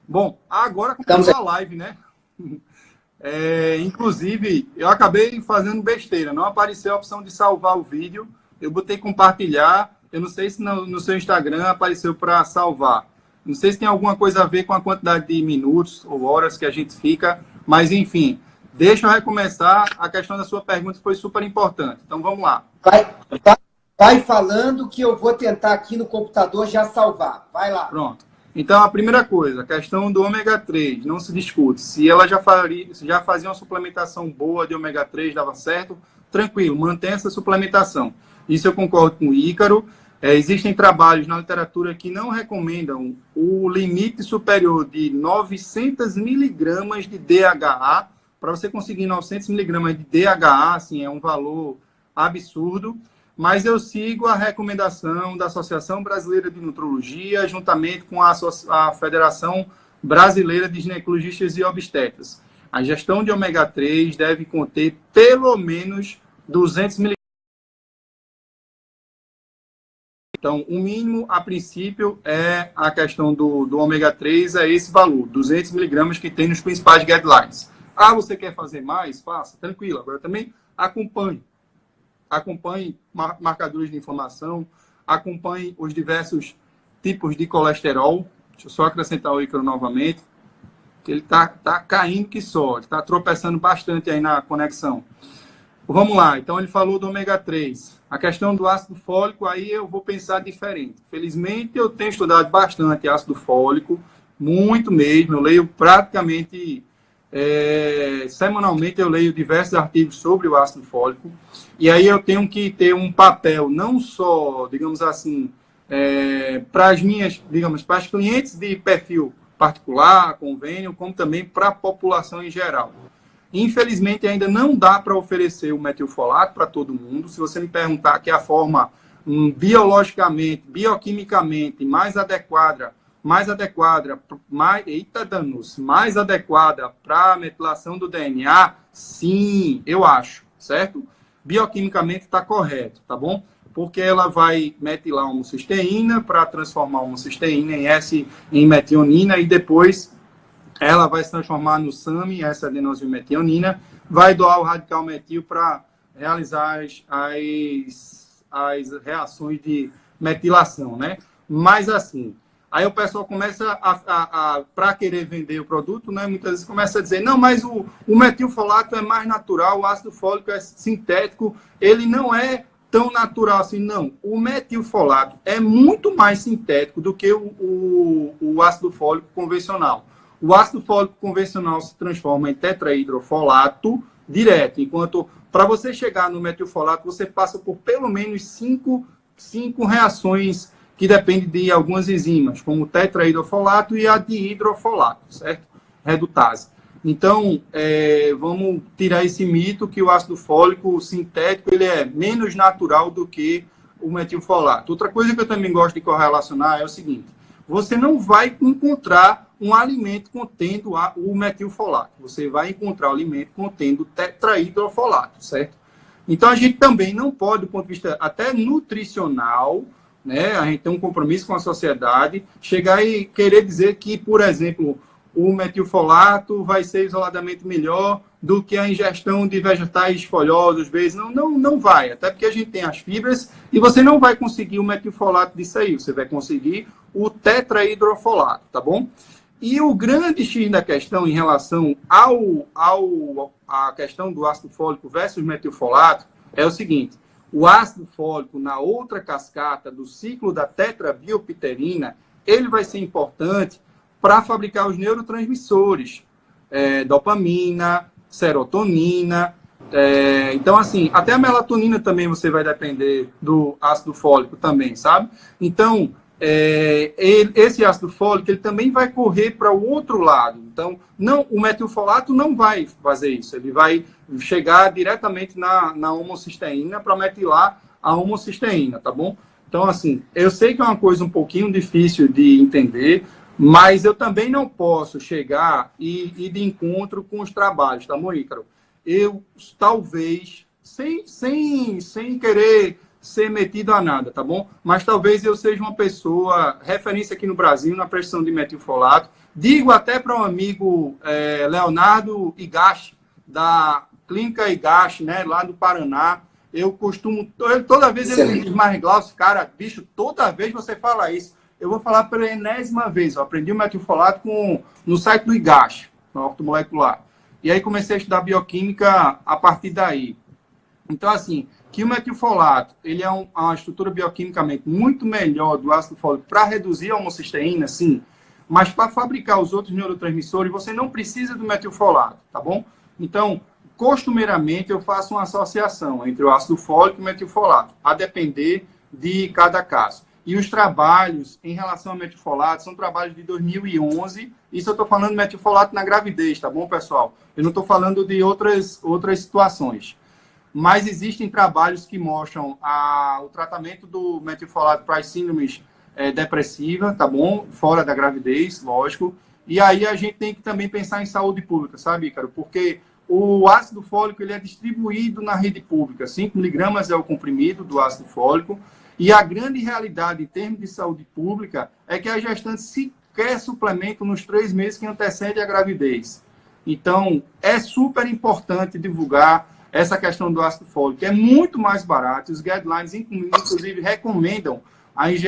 Bom, agora Estamos começou a live, né? Inclusive, eu acabei fazendo besteira. Não apareceu a opção de salvar o vídeo. Eu botei compartilhar. Eu não sei se no seu Instagram apareceu para salvar. Não sei se tem alguma coisa a ver com a quantidade de minutos ou horas que a gente fica. Mas, enfim, deixa eu recomeçar. A questão da sua pergunta foi super importante. Então, vamos lá. Vai falando que eu vou tentar aqui no computador já salvar. Vai lá. Pronto. Então, a primeira coisa, a questão do ômega 3, não se discute. Se ela já fazia uma suplementação boa de ômega 3, dava certo, tranquilo, mantém essa suplementação. Isso eu concordo com o Ícaro. Existem trabalhos na literatura que não recomendam o limite superior de 900 miligramas de DHA. Para você conseguir 900 miligramas de DHA, assim, é um valor absurdo. Mas eu sigo a recomendação da Associação Brasileira de Nutrologia, juntamente com a Federação Brasileira de Ginecologistas e Obstetras. A ingestão de ômega 3 deve conter pelo menos 200 miligramas. Então, o mínimo, a princípio, é a questão do ômega 3, é esse valor, 200 miligramas que tem nos principais guidelines. Ah, você quer fazer mais? Faça, tranquilo. Agora também acompanhe marcadores de inflamação, acompanhe os diversos tipos de colesterol. Deixa eu só acrescentar o Ícaro novamente, que ele tá caindo que só, ele está tropeçando bastante aí na conexão. Vamos lá, então ele falou do ômega 3. A questão do ácido fólico, aí eu vou pensar diferente. Felizmente eu tenho estudado bastante ácido fólico, muito mesmo, eu leio praticamente... semanalmente eu leio diversos artigos sobre o ácido fólico, e aí eu tenho que ter um papel não só, digamos assim, para as minhas, digamos, para as clientes de perfil particular, convênio, como também para a população em geral. Infelizmente ainda não dá para oferecer o metilfolato para todo mundo. Se você me perguntar que é a forma biologicamente, bioquimicamente mais adequada mais adequada para a metilação do DNA, sim, eu acho, certo? Bioquimicamente está correto, tá bom? Porque ela vai metilar a homocisteína para transformar a homocisteína em metionina e depois ela vai se transformar no SAMe, essa adenosilmetionina, vai doar o radical metil para realizar as reações de metilação, né? Mas assim... Aí o pessoal começa para querer vender o produto, né? Muitas vezes começa a dizer, não, mas o metilfolato é mais natural, o ácido fólico é sintético, ele não é tão natural assim, não. O metilfolato é muito mais sintético do que o ácido fólico convencional. O ácido fólico convencional se transforma em tetrahidrofolato direto, enquanto para você chegar no metilfolato, você passa por pelo menos cinco reações que depende de algumas enzimas, como o tetrahidrofolato e a dihidrofolato, certo? Redutase. Então, vamos tirar esse mito que o ácido fólico sintético ele é menos natural do que o metilfolato. Outra coisa que eu também gosto de correlacionar é o seguinte, você não vai encontrar um alimento contendo o metilfolato, você vai encontrar um alimento contendo tetrahidrofolato, certo? Então, a gente também não pode, do ponto de vista até nutricional, né? A gente tem um compromisso com a sociedade, chegar e querer dizer que, por exemplo, o metilfolato vai ser isoladamente melhor do que a ingestão de vegetais folhosos, vezes. Não vai, até porque a gente tem as fibras e você não vai conseguir o metilfolato disso aí, você vai conseguir o tetrahidrofolato, tá bom? E o grande X da questão em relação à questão do ácido fólico versus metilfolato é o seguinte, o ácido fólico, na outra cascata do ciclo da tetrabiopterina, ele vai ser importante para fabricar os neurotransmissores, dopamina, serotonina. Então, assim, até a melatonina também você vai depender do ácido fólico também, sabe? Então, esse ácido fólico, ele também vai correr para o outro lado. Então, o metilfolato não vai fazer isso. Ele vai chegar diretamente na homocisteína para metilar a homocisteína, tá bom? Então, assim, eu sei que é uma coisa um pouquinho difícil de entender, mas eu também não posso chegar e ir de encontro com os trabalhos, tá bom, Ícaro? Eu, talvez, sem querer ser metido a nada, tá bom? Mas talvez eu seja uma pessoa referência aqui no Brasil na prescrição de metilfolato, Digo até para um amigo Leonardo Igashi, da Clínica Igashi, né, lá do Paraná. Eu costumo, toda vez ele diz, mas Glaucio, cara, bicho, toda vez você fala isso. Eu vou falar pela enésima vez. Eu aprendi o metilfolato no site do Igashi, no ortomolecular. E aí comecei a estudar bioquímica a partir daí. Então, assim, que o metilfolato, ele é uma estrutura bioquimicamente muito melhor do ácido fólico para reduzir a homocisteína, sim. Mas para fabricar os outros neurotransmissores, você não precisa do metilfolato, tá bom? Então, costumeiramente, eu faço uma associação entre o ácido fólico e o metilfolato, a depender de cada caso. E os trabalhos em relação ao metilfolato são trabalhos de 2011. Isso eu estou falando de metilfolato na gravidez, tá bom, pessoal? Eu não estou falando de outras situações. Mas existem trabalhos que mostram o tratamento do metilfolato para as síndromes depressivas, tá bom? Fora da gravidez, lógico. E aí a gente tem que também pensar em saúde pública, sabe, Ícaro? Porque o ácido fólico ele é distribuído na rede pública. 5 miligramas é o comprimido do ácido fólico. E a grande realidade em termos de saúde pública é que as gestantes sequer suplementam nos 3 meses que antecedem a gravidez. Então, é super importante divulgar essa questão do ácido fólico. É muito mais barato. Os guidelines, inclusive, recomendam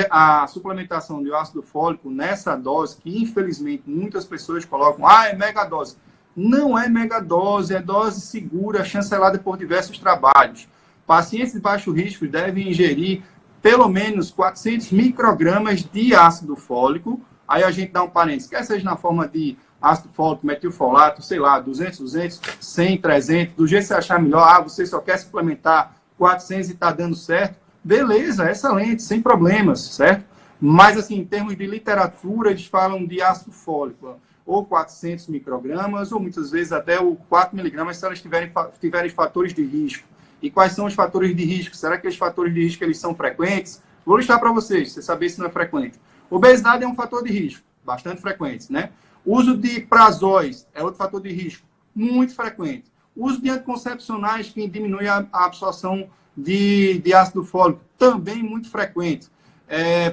a suplementação de ácido fólico nessa dose, que infelizmente muitas pessoas colocam, é megadose. Não é megadose, é dose segura, chancelada por diversos trabalhos. Pacientes de baixo risco devem ingerir pelo menos 400 microgramas de ácido fólico. Aí a gente dá um parênteses, quer seja na forma de ácido fólico, metilfolato, sei lá, 200, 100, 300, do jeito que você achar melhor. Você só quer suplementar 400 e está dando certo. Beleza, excelente, sem problemas, certo? Mas, assim, em termos de literatura, eles falam de ácido fólico, ou 400 microgramas, ou muitas vezes até o 4 miligramas, se elas tiverem fatores de risco. E quais são os fatores de risco? Será que os fatores de risco eles são frequentes? Vou listar para vocês, você saber se não é frequente. Obesidade é um fator de risco, bastante frequente, né? Uso de prazóis é outro fator de risco, muito frequente. Uso de anticoncepcionais que diminui a absorção de ácido fólico, também muito frequente.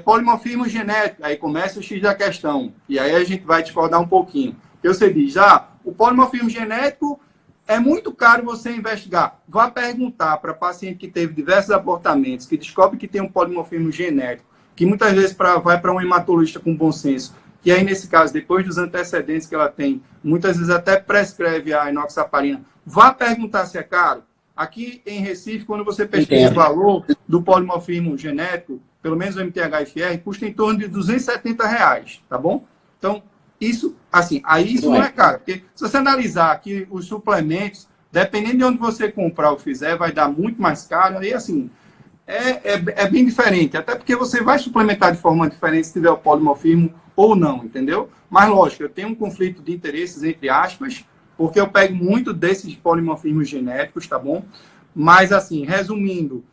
Polimorfismo genético, aí começa o X da questão, e aí a gente vai discordar um pouquinho. Porque você diz, o polimorfismo genético é muito caro você investigar. Vá perguntar para paciente que teve diversos abortamentos, que descobre que tem um polimorfismo genético, que muitas vezes vai para um hematologista com bom senso, que aí, nesse caso, depois dos antecedentes que ela tem, muitas vezes até prescreve a inoxaparina. Vá perguntar se é caro. Aqui em Recife, quando você pesquisa o valor do polimorfismo genético, pelo menos o MTHFR, custa em torno de R$270, tá bom? Então, isso, assim, aí isso não é caro. Porque se você analisar aqui os suplementos, dependendo de onde você comprar ou fizer, vai dar muito mais caro. Aí, assim, é bem diferente. Até porque você vai suplementar de forma diferente se tiver o polimorfismo ou não, entendeu? Mas, lógico, eu tenho um conflito de interesses, entre aspas, porque eu pego muito desses polimorfismos genéticos, tá bom? Mas, assim, resumindo,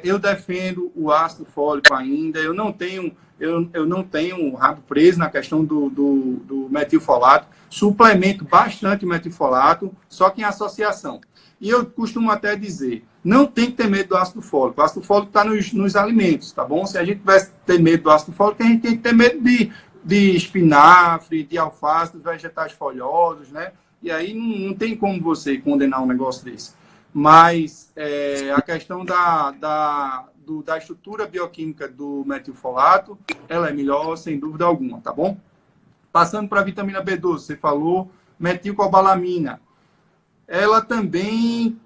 eu defendo o ácido fólico ainda, eu não tenho um rabo preso na questão do metilfolato, suplemento bastante metilfolato, só que em associação. E eu costumo até dizer, não tem que ter medo do ácido fólico. O ácido fólico está nos alimentos, tá bom? Se a gente tivesse ter medo do ácido fólico, a gente tem que ter medo de espinafre, de alface, dos vegetais folhosos, né? E aí não tem como você condenar um negócio desse. Mas a questão da estrutura bioquímica do metilfolato, ela é melhor, sem dúvida alguma, tá bom? Passando para a vitamina B12, você falou metilcobalamina. Ela também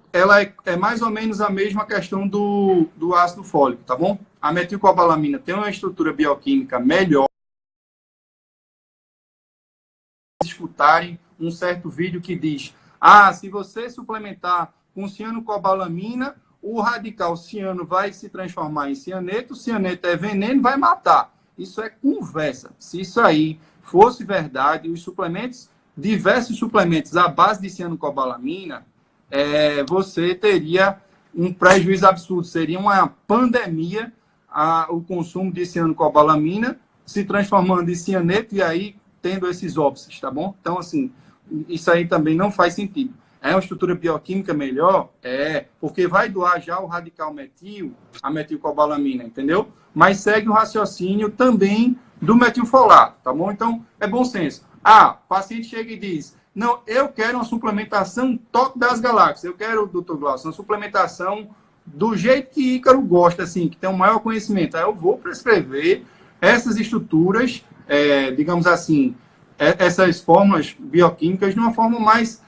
é mais ou menos a mesma questão do ácido fólico, tá bom? A metilcobalamina tem uma estrutura bioquímica melhor. Escutarem um certo vídeo que diz, se você suplementar com cianocobalamina, o radical ciano vai se transformar em cianeto, o cianeto é veneno, vai matar. Isso é conversa. Se isso aí fosse verdade, os suplementos, diversos suplementos à base de cianocobalamina, você teria um prejuízo absurdo. Seria uma pandemia o consumo de cianocobalamina se transformando em cianeto e aí tendo esses óbices, tá bom? Então, assim, isso aí também não faz sentido. É uma estrutura bioquímica melhor? Porque vai doar já o radical metil, a metilcobalamina, entendeu? Mas segue o raciocínio também do metilfolato, tá bom? Então, é bom senso. Ah, o paciente chega e diz, não, eu quero uma suplementação top das galáxias, eu quero, doutor Glaucio, uma suplementação do jeito que Ícaro gosta, assim, que tem um maior conhecimento. Aí eu vou prescrever essas estruturas, digamos assim, essas fórmulas bioquímicas de uma forma mais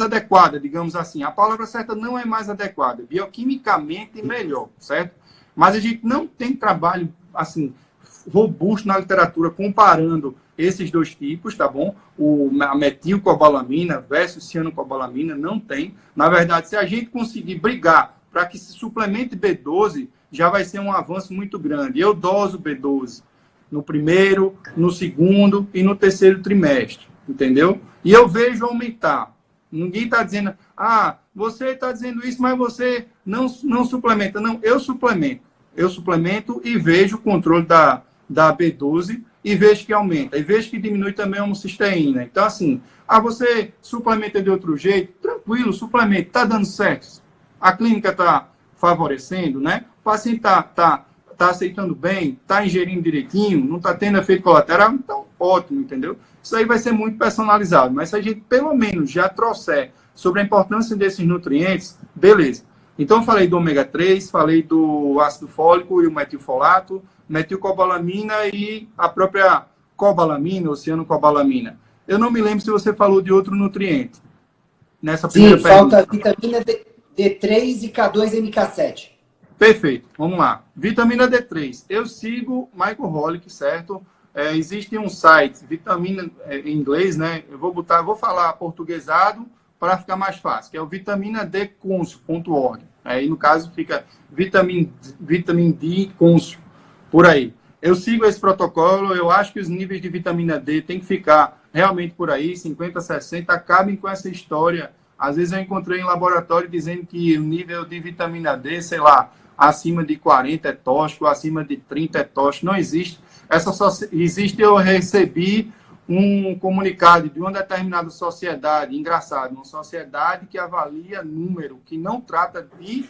adequada, digamos assim. A palavra certa não é mais adequada, bioquimicamente melhor, certo? Mas a gente não tem trabalho, assim, robusto na literatura comparando esses dois tipos, tá bom? A metilcobalamina versus cianocobalamina não tem. Na verdade, se a gente conseguir brigar para que se suplemente B12, já vai ser um avanço muito grande. Eu doso B12 no primeiro, no segundo e no terceiro trimestre, entendeu? E eu vejo aumentar. Ninguém está dizendo, você está dizendo isso, mas você não suplementa. Não, eu suplemento. Eu suplemento e vejo o controle da B12 e vejo que aumenta. E vejo que diminui também a homocisteína. Então, assim, você suplementa de outro jeito, tranquilo, suplemento, está dando certo. A clínica está favorecendo, né? O paciente está aceitando bem, está ingerindo direitinho, não está tendo efeito colateral, então ótimo, entendeu? Isso aí vai ser muito personalizado, mas se a gente pelo menos já trouxer sobre a importância desses nutrientes, beleza. Então eu falei do ômega 3, falei do ácido fólico e o metilfolato, metilcobalamina e a própria cobalamina, oceanocobalamina. Eu não me lembro se você falou de outro nutriente nessa primeira pergunta. Sim, falta vitamina D3 e K2MK7. Perfeito, vamos lá. Vitamina D3. Eu sigo Michael Holick, certo? Existe um site, vitamina em inglês, né? Eu vou falar portuguesado para ficar mais fácil, que é o vitaminadconscio.org. Aí, no caso, fica vitamin D conscio, por aí. Eu sigo esse protocolo, eu acho que os níveis de vitamina D tem que ficar realmente por aí, 50, 60, acabem com essa história. Às vezes eu encontrei em laboratório dizendo que o nível de vitamina D, sei lá, acima de 40 é tóxico, acima de 30 é tóxico, não existe. Eu recebi um comunicado de uma determinada sociedade, engraçado, uma sociedade que avalia número, que não trata de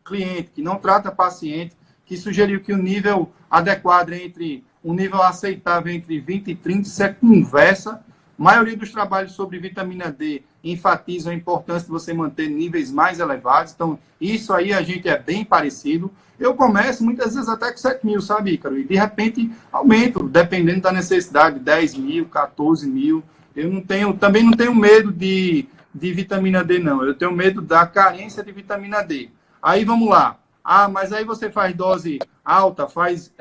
cliente, que não trata paciente, que sugeriu que o nível adequado entre, um nível aceitável entre 20 e 30, isso é conversa. A maioria dos trabalhos sobre vitamina D enfatizam a importância de você manter níveis mais elevados. Então, isso aí a gente é bem parecido. Eu começo muitas vezes até com 7 mil, sabe, Ícaro? E de repente aumento, dependendo da necessidade, 10 mil, 14 mil. Também não tenho medo de vitamina D, não. Eu tenho medo da carência de vitamina D. Aí vamos lá. Mas aí você faz dose alta, faz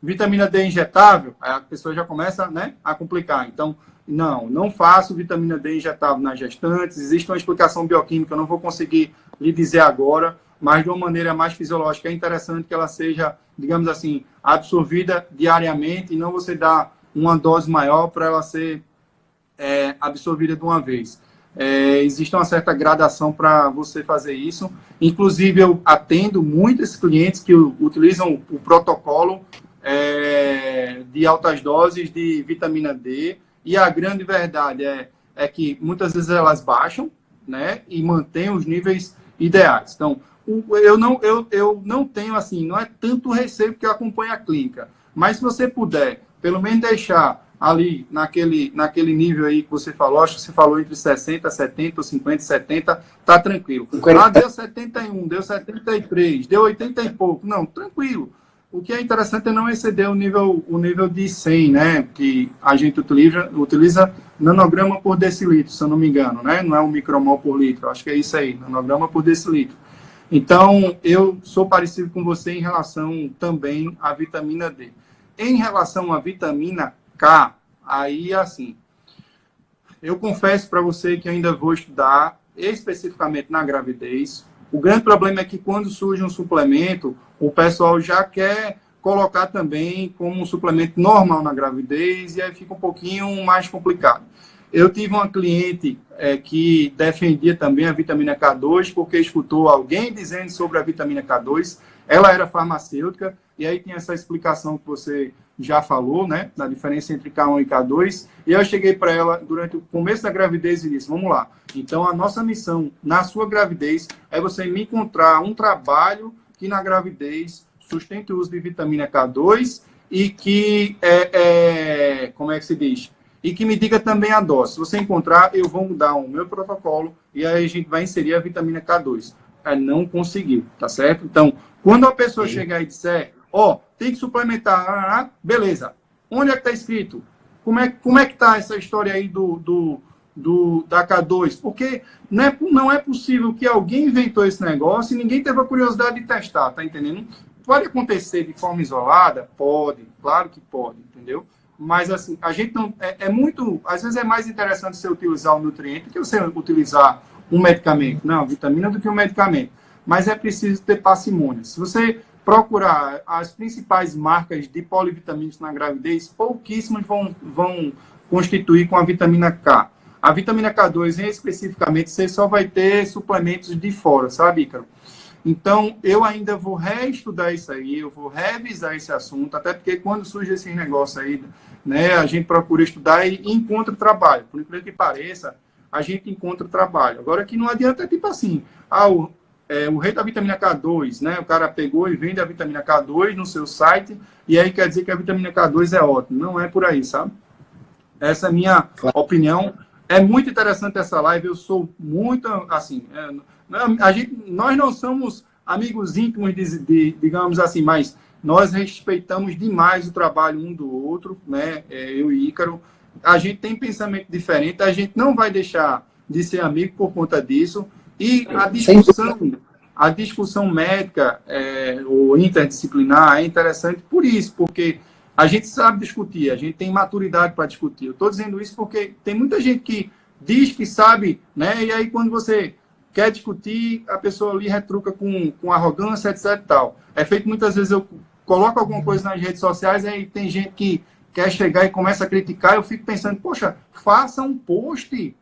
vitamina D injetável, aí a pessoa já começa, né, a complicar. Então, não faço vitamina D injetável nas gestantes. Existe uma explicação bioquímica, eu não vou conseguir lhe dizer agora, mas de uma maneira mais fisiológica. É interessante que ela seja, digamos assim, absorvida diariamente e não você dar uma dose maior para ela ser absorvida de uma vez. Existe uma certa gradação para você fazer isso. Inclusive, eu atendo muitos clientes que utilizam o protocolo de altas doses de vitamina D, e a grande verdade é que muitas vezes elas baixam, né, e mantêm os níveis ideais. Então, eu não tenho, assim, não é tanto receio que eu acompanho a clínica, mas se você puder, pelo menos deixar ali naquele nível aí que você falou, acho que você falou entre 60, 70, ou 50, 70, tá tranquilo. Deu 71, deu 73, deu 80 e pouco. Não, tranquilo. O que é interessante é não exceder o nível de 100, né? Que a gente utiliza nanograma por decilitro, se eu não me engano, né? Não é um micromol por litro, acho que é isso aí, nanograma por decilitro. Então, eu sou parecido com você em relação também à vitamina D. Em relação à vitamina K, aí, assim, eu confesso para você que ainda vou estudar especificamente na gravidez. O grande problema é que quando surge um suplemento, o pessoal já quer colocar também como um suplemento normal na gravidez e aí fica um pouquinho mais complicado. Eu tive uma cliente que defendia também a vitamina K2 porque escutou alguém dizendo sobre a vitamina K2. Ela era farmacêutica e aí tem essa explicação que você já falou, né, da diferença entre K1 e K2. E eu cheguei para ela durante o começo da gravidez e disse, vamos lá. Então, a nossa missão na sua gravidez é você me encontrar um trabalho que na gravidez sustente o uso de vitamina K2 e que, como é que se diz? E que me diga também a dose. Se você encontrar, eu vou mudar o meu protocolo e aí a gente vai inserir a vitamina K2. Não conseguiu, tá certo? Então, quando a pessoa chegar e disser, tem que suplementar, beleza. Onde é que está escrito? Como é que está essa história aí da K2? Porque não é possível que alguém inventou esse negócio e ninguém teve a curiosidade de testar, tá entendendo? Pode acontecer de forma isolada? Pode, claro que pode, entendeu? Mas, assim, a gente não... às vezes é mais interessante você utilizar o nutriente que você utilizar um medicamento. Não, vitamina do que um medicamento. Mas é preciso ter parcimônia. Se você procurar as principais marcas de polivitaminas na gravidez, pouquíssimas vão constituir com a vitamina K. A vitamina K2, especificamente, você só vai ter suplementos de fora, sabe, Ícaro? Então, eu ainda vou reestudar isso aí, eu vou revisar esse assunto, até porque quando surge esse negócio aí, né, a gente procura estudar e encontra trabalho. Por incrível que pareça, a gente encontra trabalho. Agora, que não adianta, tipo assim, o rei da vitamina K2, né, o cara pegou e vende a vitamina K2 no seu site, e aí quer dizer que a vitamina K2 é ótima. Não é por aí, sabe? Essa é a minha opinião. É muito interessante essa live, eu sou muito, assim... nós não somos amigos íntimos, digamos assim, mas nós respeitamos demais o trabalho um do outro, né? Eu e Ícaro. A gente tem pensamento diferente, a gente não vai deixar de ser amigo por conta disso. E a discussão médica ou interdisciplinar é interessante por isso, porque a gente sabe discutir, a gente tem maturidade para discutir. Eu estou dizendo isso porque tem muita gente que diz que sabe, né? E aí quando você quer discutir, a pessoa ali retruca com arrogância, etc. e tal. É feito muitas vezes, eu coloco alguma coisa nas redes sociais, aí tem gente que quer chegar e começa a criticar, eu fico pensando, poxa, faça um post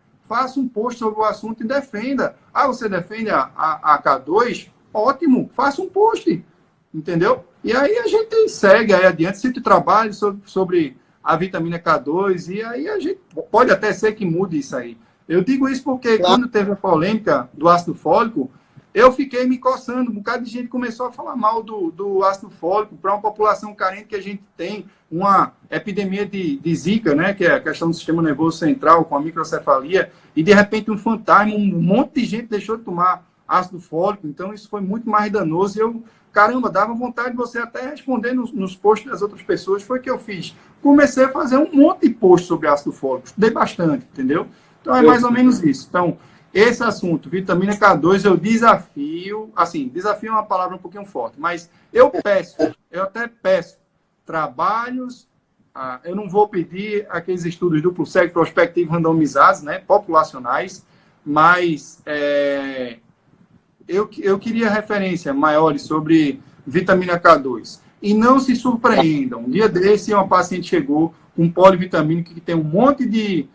sobre o assunto e defenda. Você defende a K2? Ótimo, faça um post, entendeu? E aí a gente segue aí adiante, cita o trabalho sobre a vitamina K2, e aí a gente pode até ser que mude isso aí. Eu digo isso porque quando teve a polêmica do ácido fólico, eu fiquei me coçando. Um bocado de gente começou a falar mal do ácido fólico para uma população carente que a gente tem, uma epidemia de Zika, né, que é a questão do sistema nervoso central com a microcefalia, e de repente um fantasma, um monte de gente deixou de tomar ácido fólico. Então isso foi muito mais danoso. E eu, caramba, dava vontade de você até responder nos posts das outras pessoas. Foi o que eu fiz. Comecei a fazer um monte de posts sobre ácido fólico. Estudei bastante, entendeu? Então, é mais ou menos isso. Então, esse assunto, vitamina K2, eu desafio, assim, desafio é uma palavra um pouquinho forte, mas eu até peço trabalhos, eu não vou pedir aqueles estudos duplo cego, prospectivos, randomizados, né, populacionais, mas eu queria referência maiores sobre vitamina K2. E não se surpreendam, um dia desse uma paciente chegou com polivitamínico que tem um monte de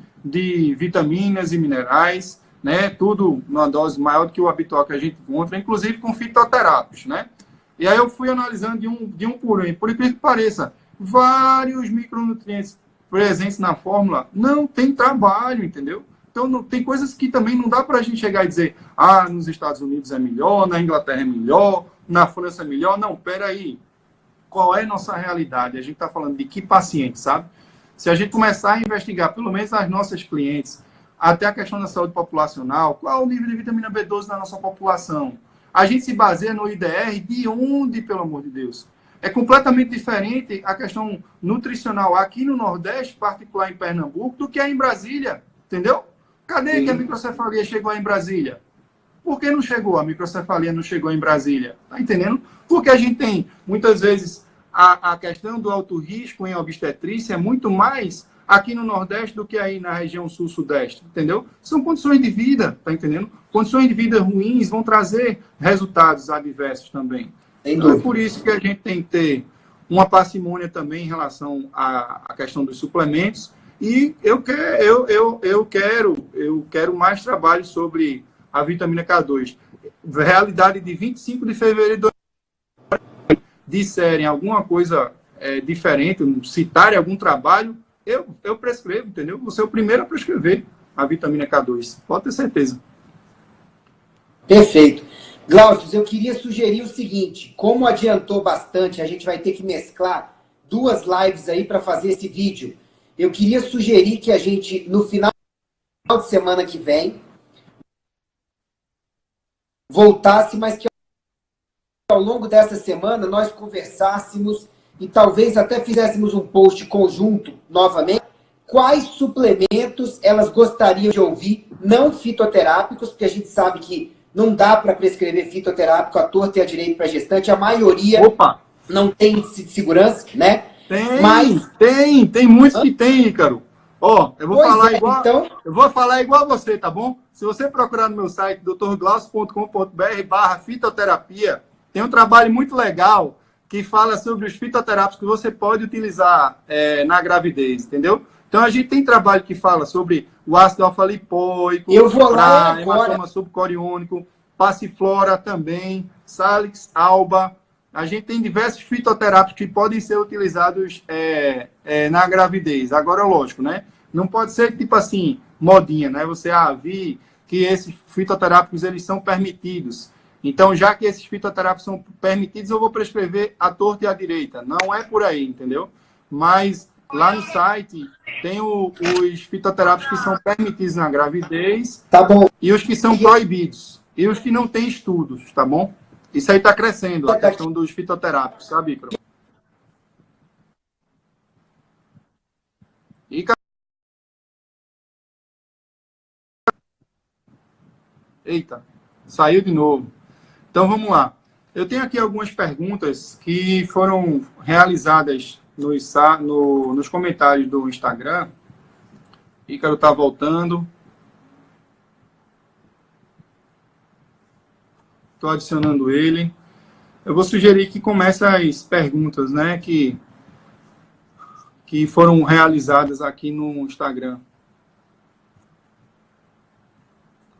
vitaminas e minerais, né? Tudo numa dose maior do que o habitual que a gente encontra, inclusive com fitoterápicos, né? E aí eu fui analisando de um por um. Por incrível que pareça, vários micronutrientes presentes na fórmula não tem trabalho, entendeu? Então, tem coisas que também não dá para a gente chegar e dizer nos Estados Unidos é melhor, na Inglaterra é melhor, na França é melhor. Não, peraí. Qual é a nossa realidade? A gente está falando de que paciente, sabe? Se a gente começar a investigar, pelo menos as nossas clientes, até a questão da saúde populacional, qual é o nível de vitamina B12 na nossa população? A gente se baseia no IDR de onde, pelo amor de Deus? É completamente diferente a questão nutricional aqui no Nordeste, particular em Pernambuco, do que é em Brasília, entendeu? Cadê que a microcefalia chegou em Brasília? Por que não chegou? A microcefalia não chegou em Brasília. Tá entendendo? Porque a gente tem, muitas vezes, a questão do alto risco em obstetrícia é muito mais aqui no Nordeste do que aí na região Sul-Sudeste, entendeu? São condições de vida, tá entendendo? Condições de vida ruins vão trazer resultados adversos também. Então, é por isso que a gente tem que ter uma parcimônia também em relação à questão dos suplementos. E eu quero mais trabalho sobre a vitamina K2. Realidade de 25 de fevereiro de 2020, disserem alguma coisa diferente, citarem algum trabalho, eu prescrevo, entendeu? Vou ser o primeiro a prescrever a vitamina K2. Pode ter certeza. Perfeito. Glaucio, eu queria sugerir o seguinte, como adiantou bastante, a gente vai ter que mesclar 2 lives aí para fazer esse vídeo. Eu queria sugerir que a gente, no final de semana que vem, voltasse, mas que ao longo dessa semana nós conversássemos e talvez até fizéssemos um post conjunto novamente, quais suplementos elas gostariam de ouvir, não fitoterápicos, porque a gente sabe que não dá para prescrever fitoterápico à torta e à direita para gestante, a maioria não tem índice de segurança, né? Tem muitos que tem, Ícaro. Ó, eu vou falar igual a você, tá bom? Se você procurar no meu site, drglaucio.com.br/fitoterapia, tem um trabalho muito legal que fala sobre os fitoterápicos que você pode utilizar na gravidez, entendeu? Então, a gente tem trabalho que fala sobre o ácido alfa-lipoico, hematoma subcoriônico, passiflora também, salix alba. A gente tem diversos fitoterápicos que podem ser utilizados na gravidez. Agora, lógico, né? Não pode ser tipo assim, modinha, né? Você vi que esses fitoterápicos eles são permitidos. Então, já que esses fitoterápicos são permitidos, eu vou prescrever à torta e à direita. Não é por aí, entendeu? Mas lá no site tem os fitoterápicos que são permitidos na gravidez, tá bom, e os que são proibidos. E os que não têm estudos, tá bom? Isso aí está crescendo, a questão dos fitoterápicos, sabe, Ícaro? Eita, saiu de novo. Então, vamos lá. Eu tenho aqui algumas perguntas que foram realizadas nos comentários do Instagram. Ícaro está voltando. Estou adicionando ele. Eu vou sugerir que comece as perguntas, né, que foram realizadas aqui no Instagram.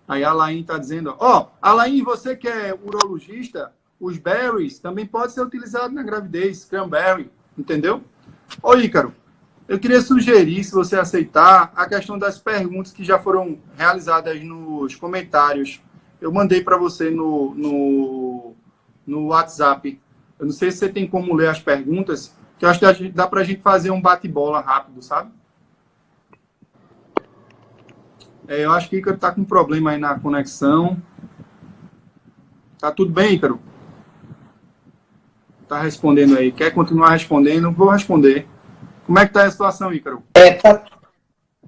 Aí a Alain está dizendo, Alain, você que é urologista, os berries também podem ser utilizados na gravidez, cranberry, entendeu? Ô, Ícaro, eu queria sugerir, se você aceitar, a questão das perguntas que já foram realizadas nos comentários. Eu mandei para você no WhatsApp. Eu não sei se você tem como ler as perguntas, que eu acho que dá para a gente fazer um bate-bola rápido, sabe? Eu acho que o Ícaro está com um problema aí na conexão. Tá tudo bem, Ícaro? Tá respondendo aí. Quer continuar respondendo? Vou responder. Como é que tá a situação, Ícaro?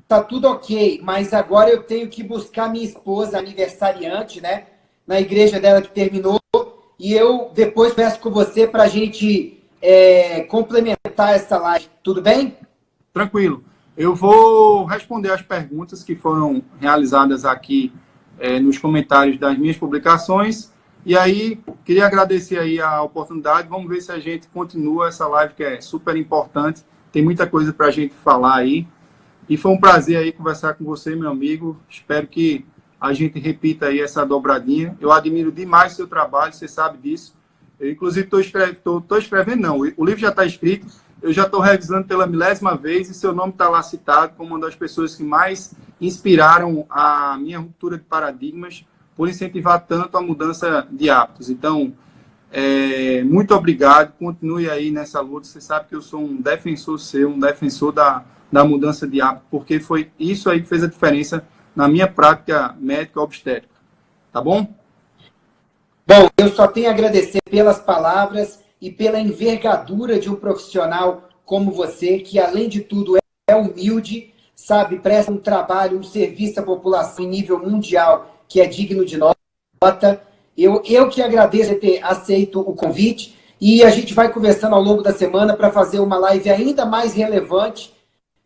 Tá tudo ok, mas agora eu tenho que buscar minha esposa aniversariante, né? Na igreja dela que terminou. E eu depois peço com você para a gente complementar essa live. Tudo bem? Tranquilo. Eu vou responder as perguntas que foram realizadas aqui nos comentários das minhas publicações. E aí, queria agradecer aí a oportunidade. Vamos ver se a gente continua essa live, que é super importante. Tem muita coisa para a gente falar aí. E foi um prazer aí conversar com você, meu amigo. Espero que a gente repita aí essa dobradinha. Eu admiro demais o seu trabalho, você sabe disso. Eu, inclusive, estou escrevendo, não. O livro já está escrito. Eu já estou revisando pela 1000ª vez e seu nome está lá citado como uma das pessoas que mais inspiraram a minha ruptura de paradigmas por incentivar tanto a mudança de hábitos. Então, muito obrigado. Continue aí nessa luta. Você sabe que eu sou um defensor seu, um defensor da mudança de hábito, porque foi isso aí que fez a diferença na minha prática médica obstétrica. Tá bom? Bom, eu só tenho a agradecer pelas palavras e pela envergadura de um profissional como você, que, além de tudo, é humilde, sabe, presta um trabalho, um serviço à população em nível mundial, que é digno de nota. Eu que agradeço por ter aceito o convite, e a gente vai conversando ao longo da semana para fazer uma live ainda mais relevante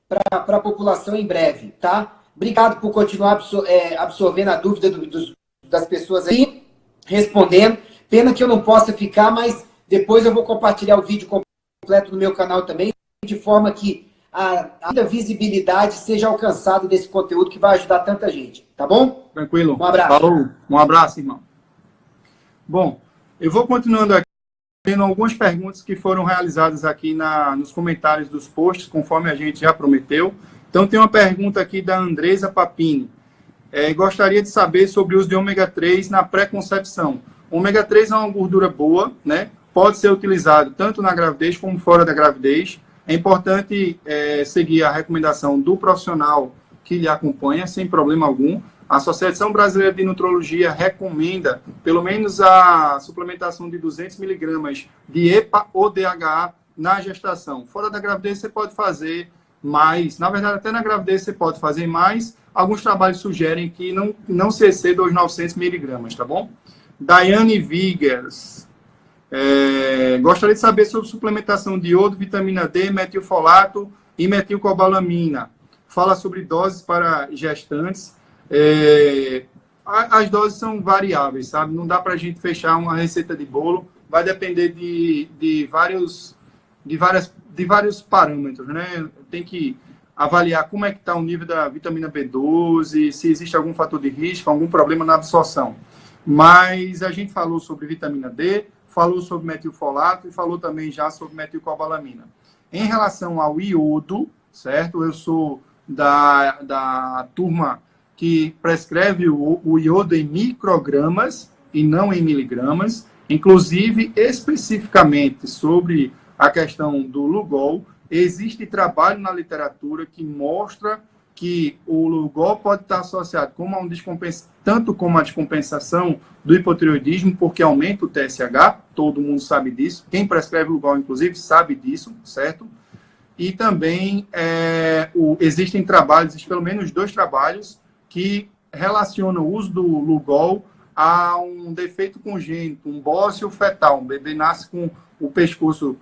para a população em breve, tá? Obrigado por continuar absorvendo a dúvida das pessoas aí, respondendo. Pena que eu não possa ficar, mas depois eu vou compartilhar o vídeo completo no meu canal também, de forma que a visibilidade seja alcançada desse conteúdo que vai ajudar tanta gente, tá bom? Tranquilo. Um abraço. Falou. Um abraço, irmão. Bom, eu vou continuando aqui, tendo algumas perguntas que foram realizadas aqui nos comentários dos posts, conforme a gente já prometeu. Então, tem uma pergunta aqui da Andresa Papini. Gostaria de saber sobre o uso de ômega 3 na pré-concepção. O ômega 3 é uma gordura boa, né? Pode ser utilizado tanto na gravidez como fora da gravidez. É importante seguir a recomendação do profissional que lhe acompanha, sem problema algum. A Associação Brasileira de Nutrologia recomenda pelo menos a suplementação de 200 miligramas de EPA ou DHA na gestação. Fora da gravidez você pode fazer mais. Na verdade, até na gravidez você pode fazer mais. Alguns trabalhos sugerem que não se exceda os 900 miligramas, tá bom? Daiane Vigas. Gostaria de saber sobre suplementação de iodo, vitamina D, metilfolato e metilcobalamina. Fala sobre doses para gestantes. As doses são variáveis, sabe? Não dá para a gente fechar uma receita de bolo. Vai depender de vários parâmetros, né? Tem que avaliar como é que está o nível da vitamina B12, se existe algum fator de risco, algum problema na absorção. Mas a gente falou sobre vitamina D, falou sobre metilfolato e falou também já sobre metilcobalamina. Em relação ao iodo, certo? Eu sou da turma que prescreve o iodo em microgramas e não em miligramas. Inclusive, especificamente sobre a questão do Lugol, existe trabalho na literatura que mostra que o Lugol pode estar associado tanto como a descompensação do hipotireoidismo, porque aumenta o TSH, todo mundo sabe disso, quem prescreve Lugol, inclusive, sabe disso, certo? E também existem pelo menos 2 trabalhos, que relacionam o uso do Lugol a um defeito congênito, um bócio fetal. Um bebê nasce com o pescoço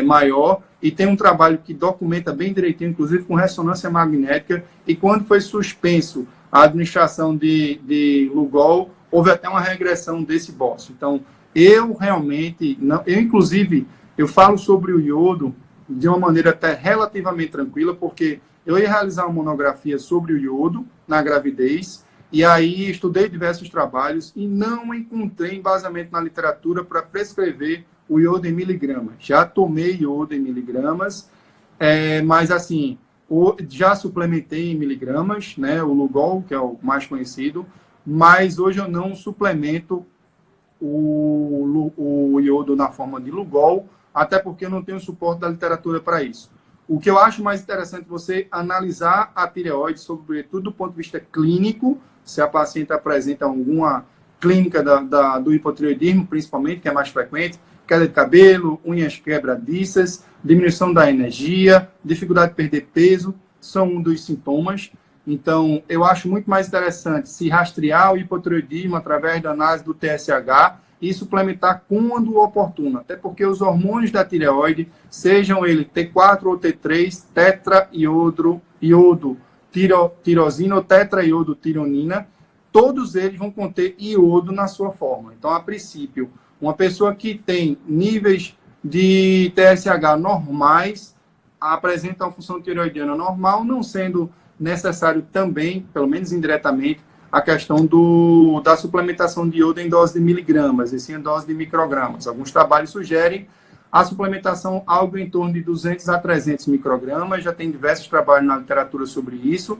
maior, e tem um trabalho que documenta bem direitinho, inclusive com ressonância magnética, e quando foi suspenso a administração de Lugol, houve até uma regressão desse bócio. Então, eu realmente, eu falo sobre o iodo de uma maneira até relativamente tranquila, porque eu ia realizar uma monografia sobre o iodo na gravidez, e aí estudei diversos trabalhos e não encontrei embasamento na literatura para prescrever o iodo em miligramas. Já tomei iodo em miligramas, mas assim, já suplementei em miligramas, né, o Lugol, que é o mais conhecido, mas hoje eu não suplemento o iodo na forma de Lugol, até porque eu não tenho suporte da literatura para isso. O que eu acho mais interessante é você analisar a tireoide, sobretudo do ponto de vista clínico, se a paciente apresenta alguma clínica do hipotireoidismo, principalmente, que é mais frequente, queda de cabelo, unhas quebradiças, diminuição da energia, dificuldade de perder peso, são um dos sintomas. Então, eu acho muito mais interessante se rastrear o hipotireoidismo através da análise do TSH e suplementar quando oportuno, até porque os hormônios da tireoide, sejam ele T4 ou T3, tetraiodo, tirosina ou tetraiodo, tironina, todos eles vão conter iodo na sua forma. Então, a princípio, uma pessoa que tem níveis de TSH normais apresenta uma função tireoidiana normal, não sendo necessário também, pelo menos indiretamente, a questão da suplementação de iodo em dose de miligramas, e sim em dose de microgramas. Alguns trabalhos sugerem a suplementação algo em torno de 200 a 300 microgramas, já tem diversos trabalhos na literatura sobre isso.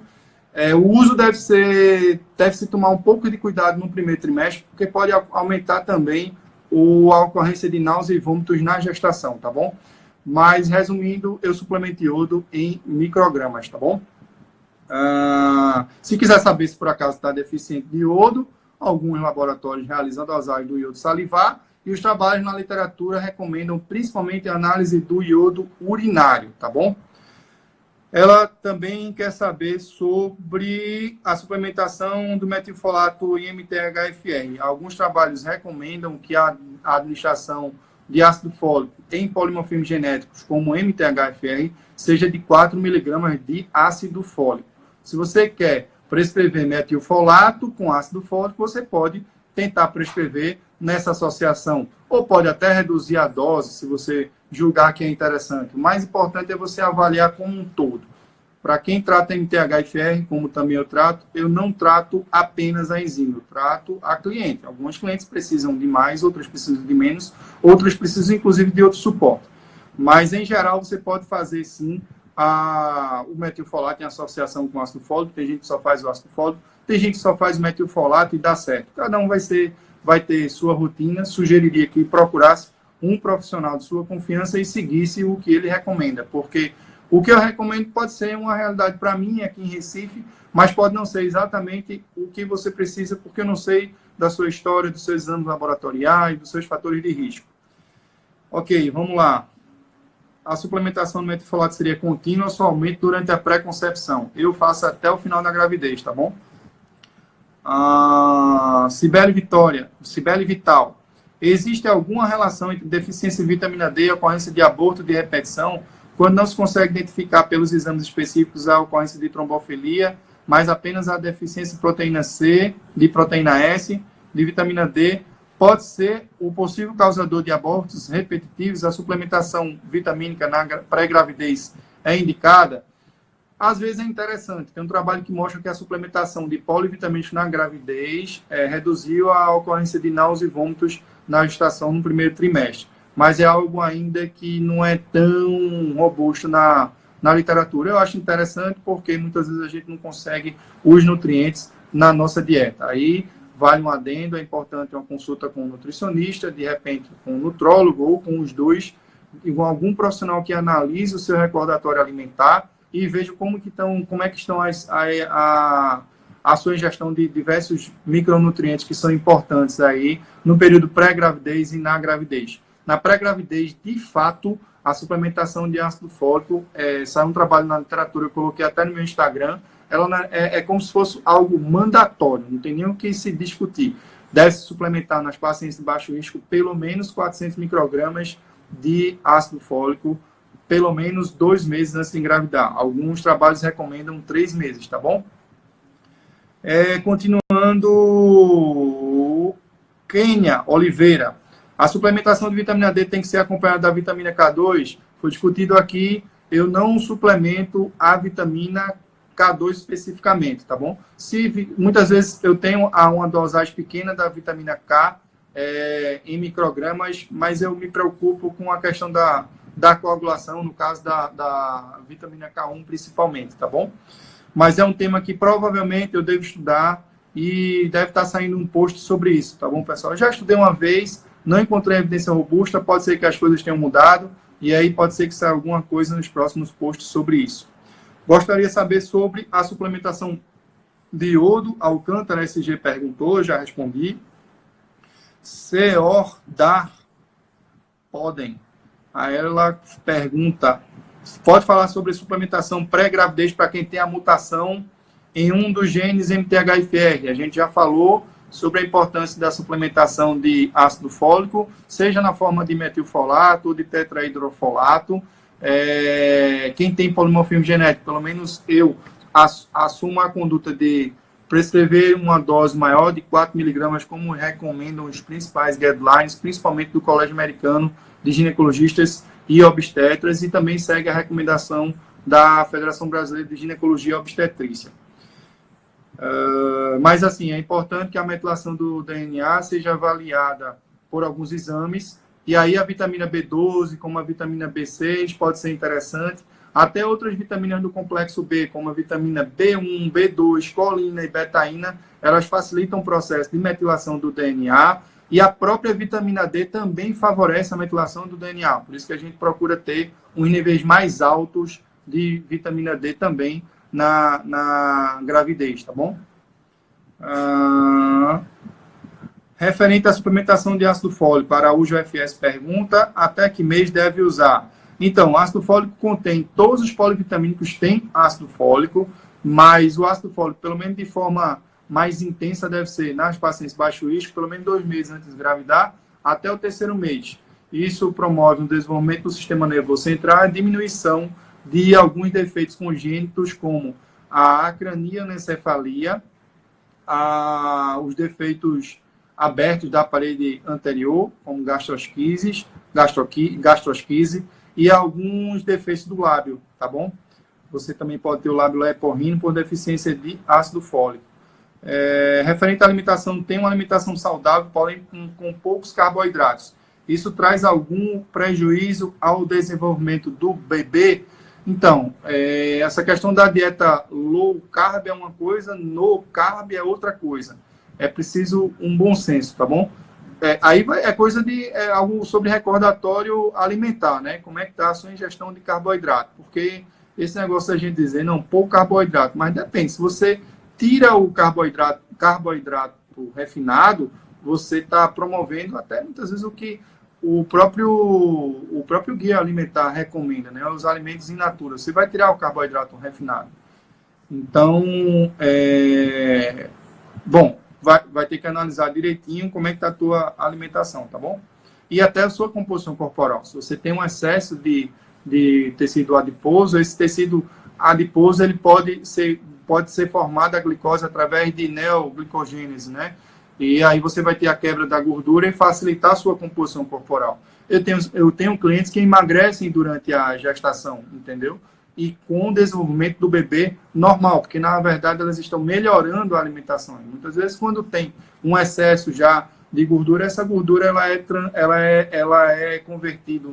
O uso deve-se tomar um pouco de cuidado no primeiro trimestre, porque pode aumentar também a ocorrência de náusea e vômitos na gestação, tá bom? Mas, resumindo, eu suplemento iodo em microgramas, tá bom? Se quiser saber se por acaso está deficiente de iodo, alguns laboratórios realizam a dosagem do iodo salivar, e os trabalhos na literatura recomendam principalmente a análise do iodo urinário, tá bom? Ela também quer saber sobre a suplementação do metilfolato e MTHFR. Alguns trabalhos recomendam que a administração de ácido fólico em polimorfismos genéticos, como MTHFR, seja de 4 mg de ácido fólico. Se você quer prescrever metilfolato com ácido fólico, você pode tentar prescrever nessa associação, ou pode até reduzir a dose, se você julgar que é interessante. O mais importante é você avaliar como um todo. Para quem trata MTHFR, como também eu não trato apenas a enzima, eu trato a cliente. Alguns clientes precisam de mais, outros precisam de menos, outros precisam, inclusive, de outro suporte. Mas, em geral, você pode fazer, sim, o metilfolato em associação com o ácido fólico. Tem gente que só faz o ácido fólico, tem gente que só faz o metilfolato e dá certo. Cada um vai ser vai ter sua rotina, sugeriria que procurasse um profissional de sua confiança e seguisse o que ele recomenda, porque o que eu recomendo pode ser uma realidade para mim aqui em Recife, mas pode não ser exatamente o que você precisa, porque eu não sei da sua história, dos seus exames laboratoriais, dos seus fatores de risco. Ok, vamos lá. A suplementação do metilfolato seria contínua ou somente durante a pré-concepção? Eu faço até o final da gravidez, tá bom? Cibele Vital. Existe alguma relação entre deficiência de vitamina D e ocorrência de aborto de repetição, quando não se consegue identificar pelos exames específicos a ocorrência de trombofilia, mas apenas a deficiência de proteína C, de proteína S, de vitamina D? Pode ser o possível causador de abortos repetitivos? A suplementação vitamínica na pré-gravidez é indicada? Às vezes é interessante. Tem um trabalho que mostra que a suplementação de polivitamínico na gravidez reduziu a ocorrência de náuseas e vômitos na gestação no primeiro trimestre. Mas é algo ainda que não é tão robusto na literatura. Eu acho interessante porque muitas vezes a gente não consegue os nutrientes na nossa dieta. Aí vale um adendo, é importante uma consulta com um nutricionista, de repente com um nutrólogo ou com os dois, e com algum profissional que analise o seu recordatório alimentar e veja como é que estão a sua ingestão de diversos micronutrientes que são importantes aí no período pré-gravidez e na gravidez. Na pré-gravidez, de fato, a suplementação de ácido fólico, saiu um trabalho na literatura, eu coloquei até no meu Instagram, ela é como se fosse algo mandatório, não tem nem o que se discutir. Deve-se suplementar nas pacientes de baixo risco pelo menos 400 microgramas de ácido fólico, pelo menos 2 meses antes de engravidar. Alguns trabalhos recomendam 3 meses, tá bom? Continuando, Kênia Oliveira. A suplementação de vitamina D tem que ser acompanhada da vitamina K2? Foi discutido aqui, eu não suplemento a vitamina K2 especificamente, tá bom? Muitas vezes eu tenho uma dosagem pequena da vitamina K em microgramas, mas eu me preocupo com a questão da coagulação, no caso da vitamina K1 principalmente, tá bom? Mas é um tema que provavelmente eu devo estudar e deve estar saindo um post sobre isso, tá bom, pessoal? Eu já estudei uma vez, não encontrei evidência robusta, pode ser que as coisas tenham mudado, e aí pode ser que saia alguma coisa nos próximos posts sobre isso. Gostaria de saber sobre a suplementação de iodo. Alcântara SG perguntou, já respondi. Podem. Aí ela pergunta, pode falar sobre suplementação pré-gravidez para quem tem a mutação em um dos genes MTHFR? A gente já falou sobre a importância da suplementação de ácido fólico, seja na forma de metilfolato ou de tetrahidrofolato. Quem tem polimorfismo genético, pelo menos eu assumo a conduta de prescrever uma dose maior de 4 miligramas, como recomendam os principais guidelines, principalmente do Colégio Americano de Ginecologistas e Obstetras, e também segue a recomendação da Federação Brasileira de Ginecologia e Obstetrícia. Mas, assim, é importante que a metilação do DNA seja avaliada por alguns exames, e aí a vitamina B12, como a vitamina B6, pode ser interessante. Até outras vitaminas do complexo B, como a vitamina B1, B2, colina e betaína, elas facilitam o processo de metilação do DNA, e a própria vitamina D também favorece a metilação do DNA. Por isso que a gente procura ter uns níveis mais altos de vitamina D também na gravidez, tá bom? Referente à suplementação de ácido fólico, para a UFS pergunta, até que mês deve usar? Então, o ácido fólico contém, todos os polivitamínicos têm ácido fólico, mas o ácido fólico, pelo menos de forma mais intensa, deve ser nas pacientes baixo risco, pelo menos 2 meses antes de engravidar, até o 3º mês. Isso promove o desenvolvimento do sistema nervoso central e a diminuição de alguns defeitos congênitos, como a acranioencefalia, os defeitos abertos da parede anterior, como gastrosquise, e alguns defeitos do lábio, tá bom? Você também pode ter o lábio leporrino por deficiência de ácido fólico. Referente à alimentação, tem uma alimentação saudável, porém com poucos carboidratos. Isso traz algum prejuízo ao desenvolvimento do bebê? Então, essa questão da dieta low carb é uma coisa, no carb é outra coisa. é preciso um bom senso, tá bom? Aí é coisa de algo sobre recordatório alimentar, né? Como é que está a sua ingestão de carboidrato? Porque esse negócio da gente dizer, não, pouco carboidrato, mas depende. Se você tira o carboidrato refinado, você está promovendo até muitas vezes o que o próprio guia alimentar recomenda, né? Os alimentos in natura. Você vai tirar o carboidrato refinado. Então, bom, vai ter que analisar direitinho como é que está a tua alimentação, tá bom? E até a sua composição corporal. Se você tem um excesso de tecido adiposo, esse tecido adiposo ele pode ser formado a glicose através de neoglicogênese, né? E aí você vai ter a quebra da gordura e facilitar a sua composição corporal. Eu tenho clientes que emagrecem durante a gestação, entendeu? E com o desenvolvimento do bebê normal, porque na verdade elas estão melhorando a alimentação. E muitas vezes quando tem um excesso já de gordura, essa gordura ela é convertida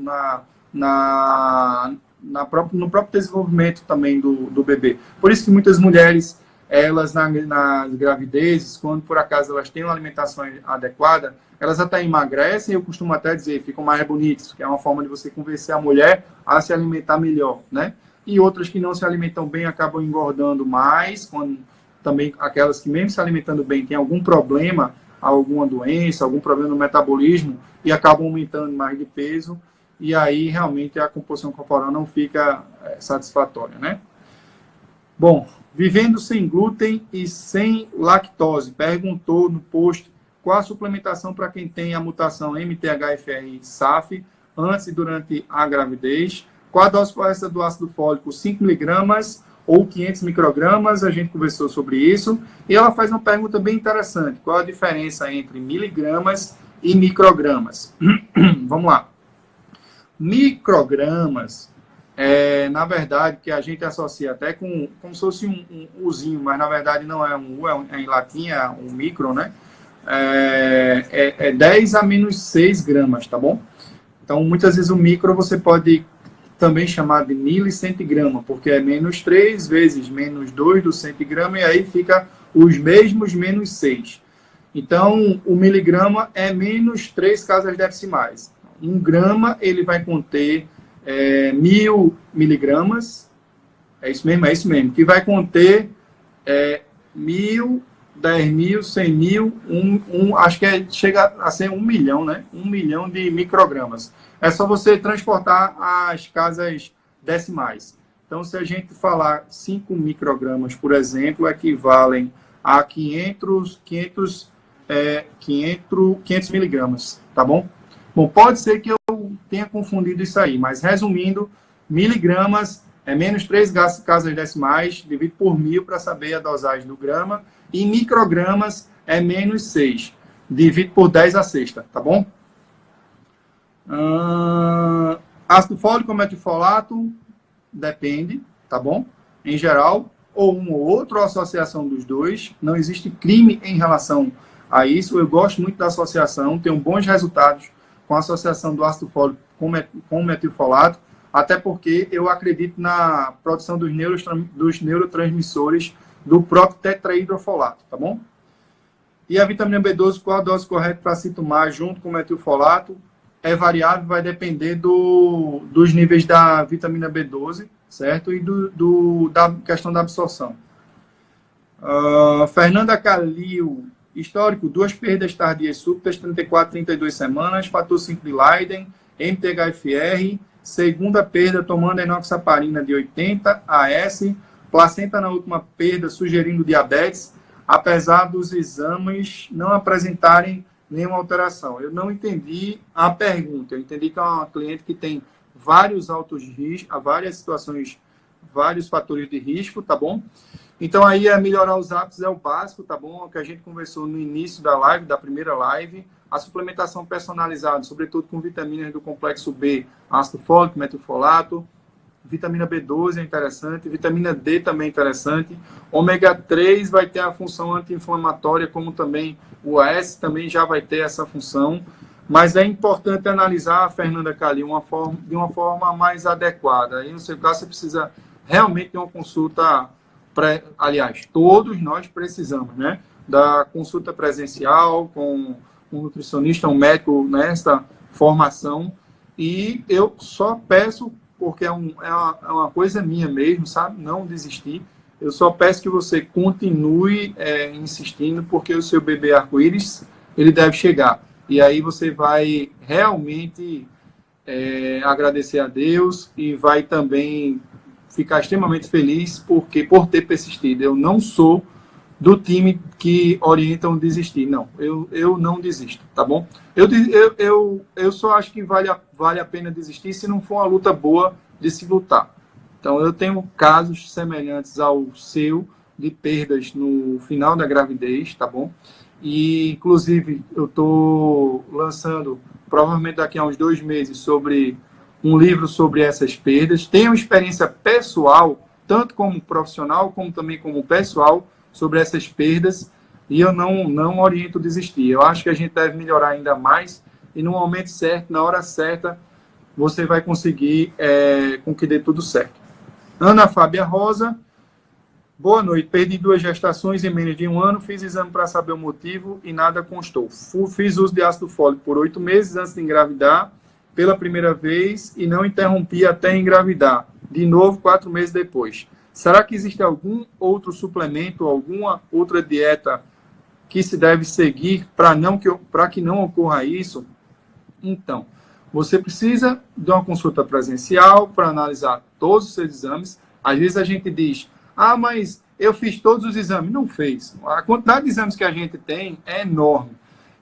no próprio desenvolvimento também do bebê. Por isso que muitas mulheres, elas nas gravidezes, quando por acaso elas têm uma alimentação adequada, elas até emagrecem, eu costumo até dizer, ficam mais bonitas, que é uma forma de você convencer a mulher a se alimentar melhor, né? E outras que não se alimentam bem acabam engordando mais, quando também aquelas que mesmo se alimentando bem têm algum problema, alguma doença, algum problema no metabolismo e acabam aumentando mais de peso, e aí realmente a composição corporal não fica satisfatória, né? Bom, vivendo sem glúten e sem lactose, perguntou no post qual a suplementação para quem tem a mutação MTHFR-SAF antes e durante a gravidez. Qual a dose correta do ácido fólico? 5 miligramas ou 500 microgramas? A gente conversou sobre isso. E ela faz uma pergunta bem interessante. Qual a diferença entre miligramas e microgramas? Vamos lá. Microgramas, na verdade, que a gente associa até como se fosse um Uzinho, mas na verdade não é um U, é em latim, é um micro, né? 10 a menos 6 gramas, tá bom? Então, muitas vezes o micro você pode também chamar de milicentigrama, porque é menos 3 vezes menos 2 do centigrama, e aí fica os mesmos menos 6. Então, o miligrama é menos 3 casas decimais. 1 grama, ele vai conter 1.000 miligramas, é isso mesmo, que vai conter 1.000, 10.000, 100.000, acho que chega a ser 1 milhão, né? 1 milhão de microgramas. É só você transportar as casas decimais. Então, se a gente falar 5 microgramas, por exemplo, equivalem a 500 miligramas, tá bom? Bom, pode ser que eu tenha confundido isso aí, mas resumindo, miligramas é menos 3 casas decimais, dividido por 1.000 para saber a dosagem do grama, e microgramas é menos 6, dividido por 10 a sexta, tá bom? Ácido fólico ou metilfolato, depende, tá bom? Em geral, ou um ou outro, ou associação dos dois, não existe crime em relação a isso. Eu gosto muito da associação, tenho bons resultados com a associação do ácido fólico com o metilfolato, até porque eu acredito na produção dos neurotransmissores do próprio tetrahidrofolato, tá bom? E a vitamina B12, qual a dose correta para se tomar junto com o metilfolato? É variável, vai depender dos níveis da vitamina B12, certo? E da questão da absorção. Fernanda Calil, histórico, 2 perdas tardias súbitas, 34, 32 semanas, fator 5 de Leiden, MTHFR, segunda perda tomando enoxaparina de 80 AS, placenta na última perda sugerindo diabetes, apesar dos exames não apresentarem nenhuma alteração. Eu não entendi a pergunta. Eu entendi que é uma cliente que tem vários altos riscos, várias situações, vários fatores de risco, tá bom? Então, aí, melhorar os hábitos é o básico, tá bom? O que a gente conversou no início da live, da primeira live. A suplementação personalizada, sobretudo com vitaminas do complexo B, ácido fólico, metilfolato. Vitamina B12 é interessante, vitamina D também é interessante. Ômega 3 vai ter a função anti-inflamatória, como também o AS também já vai ter essa função. Mas é importante analisar, Fernanda Calil, de uma forma mais adequada. Aí, no seu caso, você precisa realmente ter uma consulta. Aliás, todos nós precisamos, né? da consulta presencial com um nutricionista, um médico nesta formação. E eu só peço, porque é uma coisa minha mesmo, sabe? Não desistir. Eu só peço que você continue insistindo, porque o seu bebê arco-íris, ele deve chegar. E aí você vai realmente agradecer a Deus e vai também ficar extremamente feliz por ter persistido. Eu não sou do time que orientam desistir. Não, eu não desisto, tá bom? Eu só acho que vale a pena desistir se não for uma luta boa de se lutar. Então, eu tenho casos semelhantes ao seu, de perdas no final da gravidez, tá bom? E, inclusive, eu estou lançando, provavelmente daqui a uns 2 meses, sobre um livro sobre essas perdas. Tenho experiência pessoal, tanto como profissional, como também como pessoal, sobre essas perdas, e eu não oriento desistir. Eu acho que a gente deve melhorar ainda mais, e no momento certo, na hora certa, você vai conseguir com que dê tudo certo. Ana Fábia Rosa, boa noite. Perdi 2 gestações em menos de 1 ano, fiz exame para saber o motivo e nada constou. Fiz uso de ácido fólico por 8 meses antes de engravidar, pela primeira vez, e não interrompi até engravidar. De novo, 4 meses depois. Será que existe algum outro suplemento, alguma outra dieta que se deve seguir para que não ocorra isso? Então, você precisa de uma consulta presencial para analisar todos os seus exames. Às vezes a gente diz, mas eu fiz todos os exames. Não fez. A quantidade de exames que a gente tem é enorme.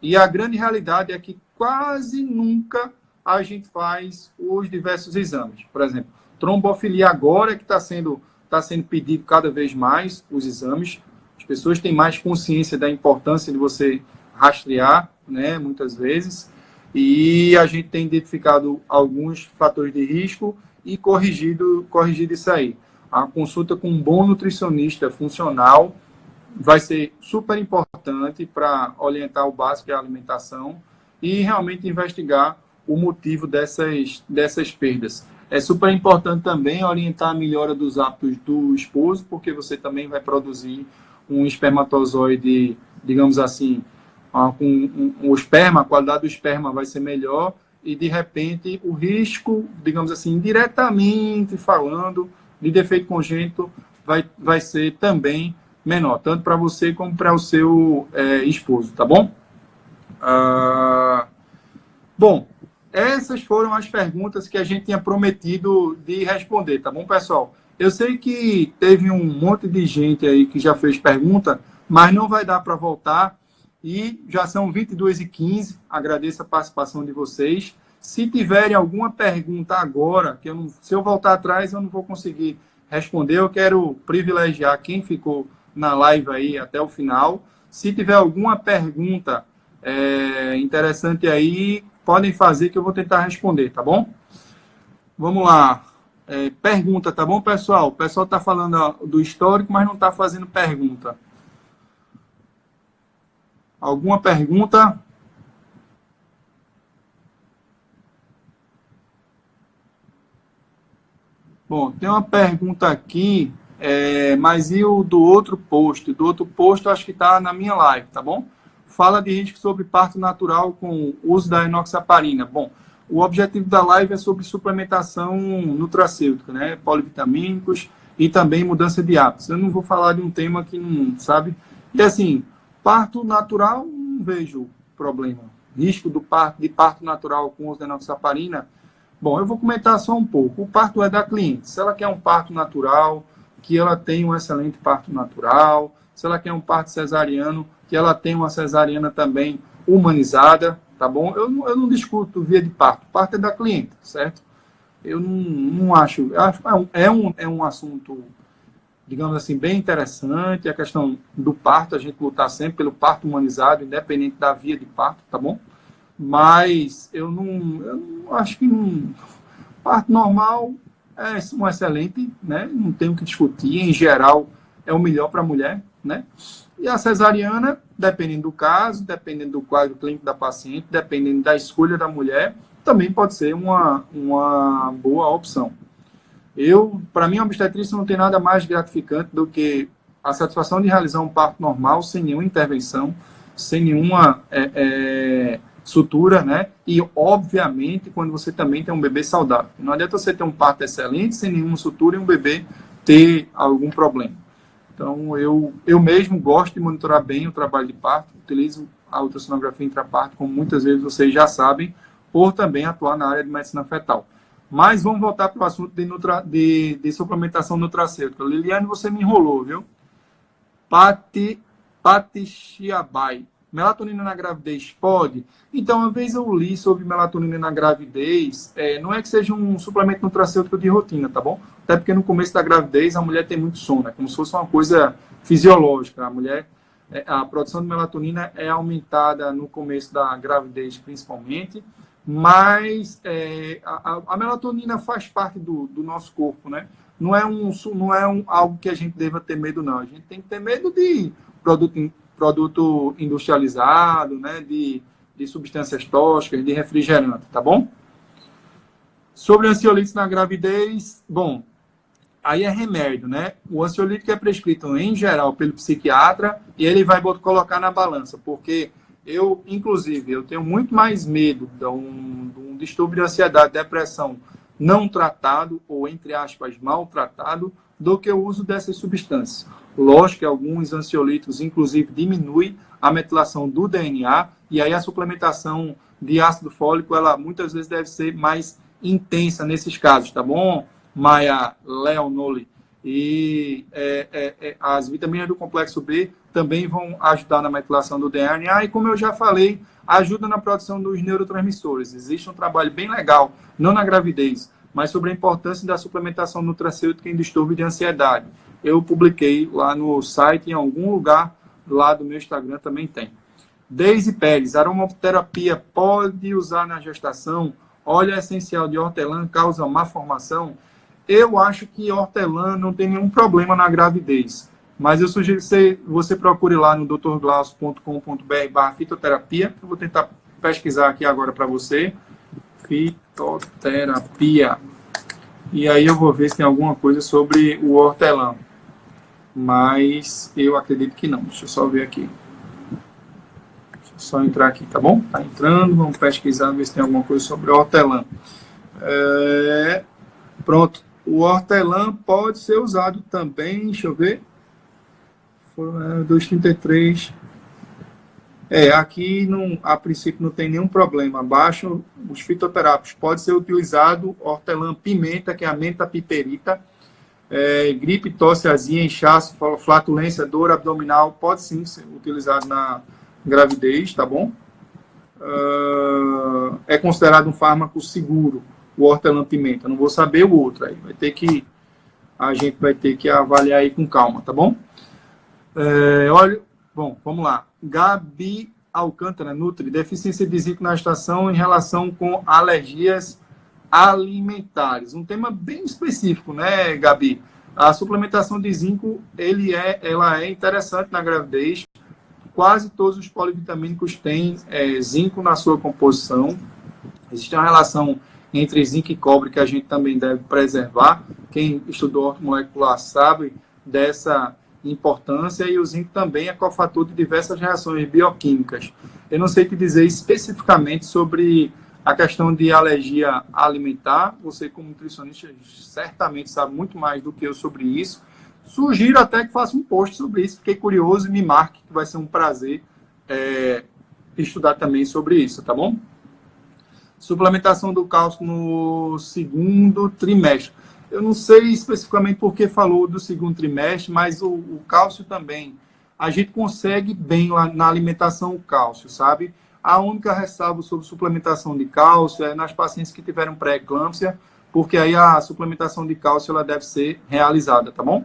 E a grande realidade é que quase nunca a gente faz os diversos exames. Por exemplo, trombofilia agora que está sendo pedido cada vez mais os exames. As pessoas têm mais consciência da importância de você rastrear, né, muitas vezes. E a gente tem identificado alguns fatores de risco e corrigido isso aí. A consulta com um bom nutricionista funcional vai ser super importante para orientar o básico que é a alimentação e realmente investigar o motivo dessas perdas. É super importante também orientar a melhora dos hábitos do esposo, porque você também vai produzir um espermatozoide, digamos assim, com o esperma, a qualidade do esperma vai ser melhor e, de repente, o risco, digamos assim, indiretamente falando, de defeito congênito vai ser também menor, tanto para você como para o seu esposo, tá bom? Bom, essas foram as perguntas que a gente tinha prometido de responder, tá bom, pessoal? Eu sei que teve um monte de gente aí que já fez pergunta, mas não vai dar para voltar. E já são 22h15, agradeço a participação de vocês. Se tiverem alguma pergunta agora, se eu voltar atrás eu não vou conseguir responder, eu quero privilegiar quem ficou na live aí até o final. Se tiver alguma pergunta interessante aí, podem fazer que eu vou tentar responder, tá bom? Vamos lá. Pergunta, tá bom, pessoal? O pessoal está falando do histórico, mas não está fazendo pergunta. Alguma pergunta? Bom, tem uma pergunta aqui, mas e o do outro post? Do outro post eu acho que está na minha live, tá bom? Fala de risco sobre parto natural com o uso da enoxaparina. Bom, o objetivo da live é sobre suplementação nutracêutica, né? Polivitamínicos e também mudança de hábitos. Eu não vou falar de um tema que não sabe. E assim, parto natural, não vejo problema. Risco de parto natural com uso da enoxaparina. Bom, eu vou comentar só um pouco. O parto é da cliente. Se ela quer um parto natural, que ela tenha um excelente parto natural. Se ela quer um parto cesariano, que ela tenha uma cesariana também humanizada, tá bom? Eu não discuto via de parto. Parto é da cliente, certo? Eu não acho... É um assunto, digamos assim, bem interessante. A questão do parto, a gente lutar sempre pelo parto humanizado, independente da via de parto, tá bom? Mas eu não acho que parto normal é um excelente, né? Não tem o que discutir. Em geral, é o melhor para a mulher, né? E a cesariana, dependendo do caso, dependendo do quadro clínico da paciente, dependendo da escolha da mulher, também pode ser uma boa opção. Para mim, a obstetrícia não tem nada mais gratificante do que a satisfação de realizar um parto normal, sem nenhuma intervenção, sem nenhuma sutura, né? E, obviamente, quando você também tem um bebê saudável. Não adianta você ter um parto excelente, sem nenhuma sutura, e um bebê ter algum problema. Então, eu mesmo gosto de monitorar bem o trabalho de parto, utilizo a ultrassonografia intraparto, como muitas vezes vocês já sabem, por também atuar na área de medicina fetal. Mas vamos voltar para o assunto de suplementação nutracêutica. Liliane, você me enrolou, viu? Patixiabai. Melatonina na gravidez pode? Então, uma vez eu li sobre melatonina na gravidez, não é que seja um suplemento nutracêutico de rotina, tá bom? Até porque no começo da gravidez a mulher tem muito sono, é como se fosse uma coisa fisiológica. A mulher, a produção de melatonina é aumentada no começo da gravidez, principalmente, mas a melatonina faz parte do nosso corpo, né? Não é algo que a gente deva ter medo, não. A gente tem que ter medo de produto industrializado, né, de substâncias tóxicas, de refrigerante, tá bom? Sobre ansiolíticos na gravidez, bom, aí é remédio, né? O ansiolítico é prescrito, em geral, pelo psiquiatra e ele vai colocar na balança, porque inclusive, eu tenho muito mais medo de um distúrbio de ansiedade, depressão não tratado, ou, entre aspas, maltratado, do que o uso dessas substâncias. Lógico que alguns ansiolíticos, inclusive, diminuem a metilação do DNA, e aí a suplementação de ácido fólico, ela muitas vezes deve ser mais intensa nesses casos, tá bom, Maia Leonoli? E as vitaminas do complexo B também vão ajudar na metilação do DNA, e como eu já falei, ajuda na produção dos neurotransmissores. Existe um trabalho bem legal, não na gravidez, mas sobre a importância da suplementação nutracêutica em distúrbio de ansiedade. Eu publiquei lá no site, em algum lugar lá do meu Instagram também tem. Deise Pérez, aromaterapia pode usar na gestação? Óleo essencial de hortelã causa má formação? Eu acho que hortelã não tem nenhum problema na gravidez, mas eu sugiro que você procure lá no drglaucio.com.br/fitoterapia. Eu vou tentar pesquisar aqui agora para você. Fitoterapia. E aí eu vou ver se tem alguma coisa sobre o hortelã. Mas eu acredito que não. Deixa eu só ver aqui. Deixa eu só entrar aqui, tá bom? Tá entrando, vamos pesquisar, ver se tem alguma coisa sobre o hortelã. Pronto. O hortelã pode ser usado também, deixa eu ver. 233. Aqui a princípio não tem nenhum problema. Abaixo, os fitoterápicos. Pode ser utilizado hortelã pimenta, que é a menta piperita. Gripe, tosse, azia, inchaço, flatulência, dor abdominal. Pode sim ser utilizado na gravidez, tá bom? É considerado um fármaco seguro, o hortelã pimenta. Não vou saber o outro aí. A gente vai ter que avaliar aí com calma, tá bom? Olha, bom, vamos lá. Gabi Alcântara, Nutri, deficiência de zinco na gestação em relação com alergias alimentares. Um tema bem específico, né, Gabi? A suplementação de zinco, ela é interessante na gravidez. Quase todos os polivitamínicos têm zinco na sua composição. Existe uma relação entre zinco e cobre que a gente também deve preservar. Quem estudou ortomolecular sabe dessa importância, e o zinco também é cofator de diversas reações bioquímicas. Eu não sei te dizer especificamente sobre a questão de alergia alimentar. Você, como nutricionista, certamente sabe muito mais do que eu sobre isso. Sugiro até que faça um post sobre isso. Fiquei curioso e me marque, que vai ser um prazer estudar também sobre isso, tá bom? Suplementação do cálcio no segundo trimestre. Eu não sei especificamente por que falou do segundo trimestre, mas o cálcio também. A gente consegue bem lá na alimentação o cálcio, sabe? A única ressalva sobre suplementação de cálcio é nas pacientes que tiveram pré-eclâmpsia, porque aí a suplementação de cálcio ela deve ser realizada, tá bom?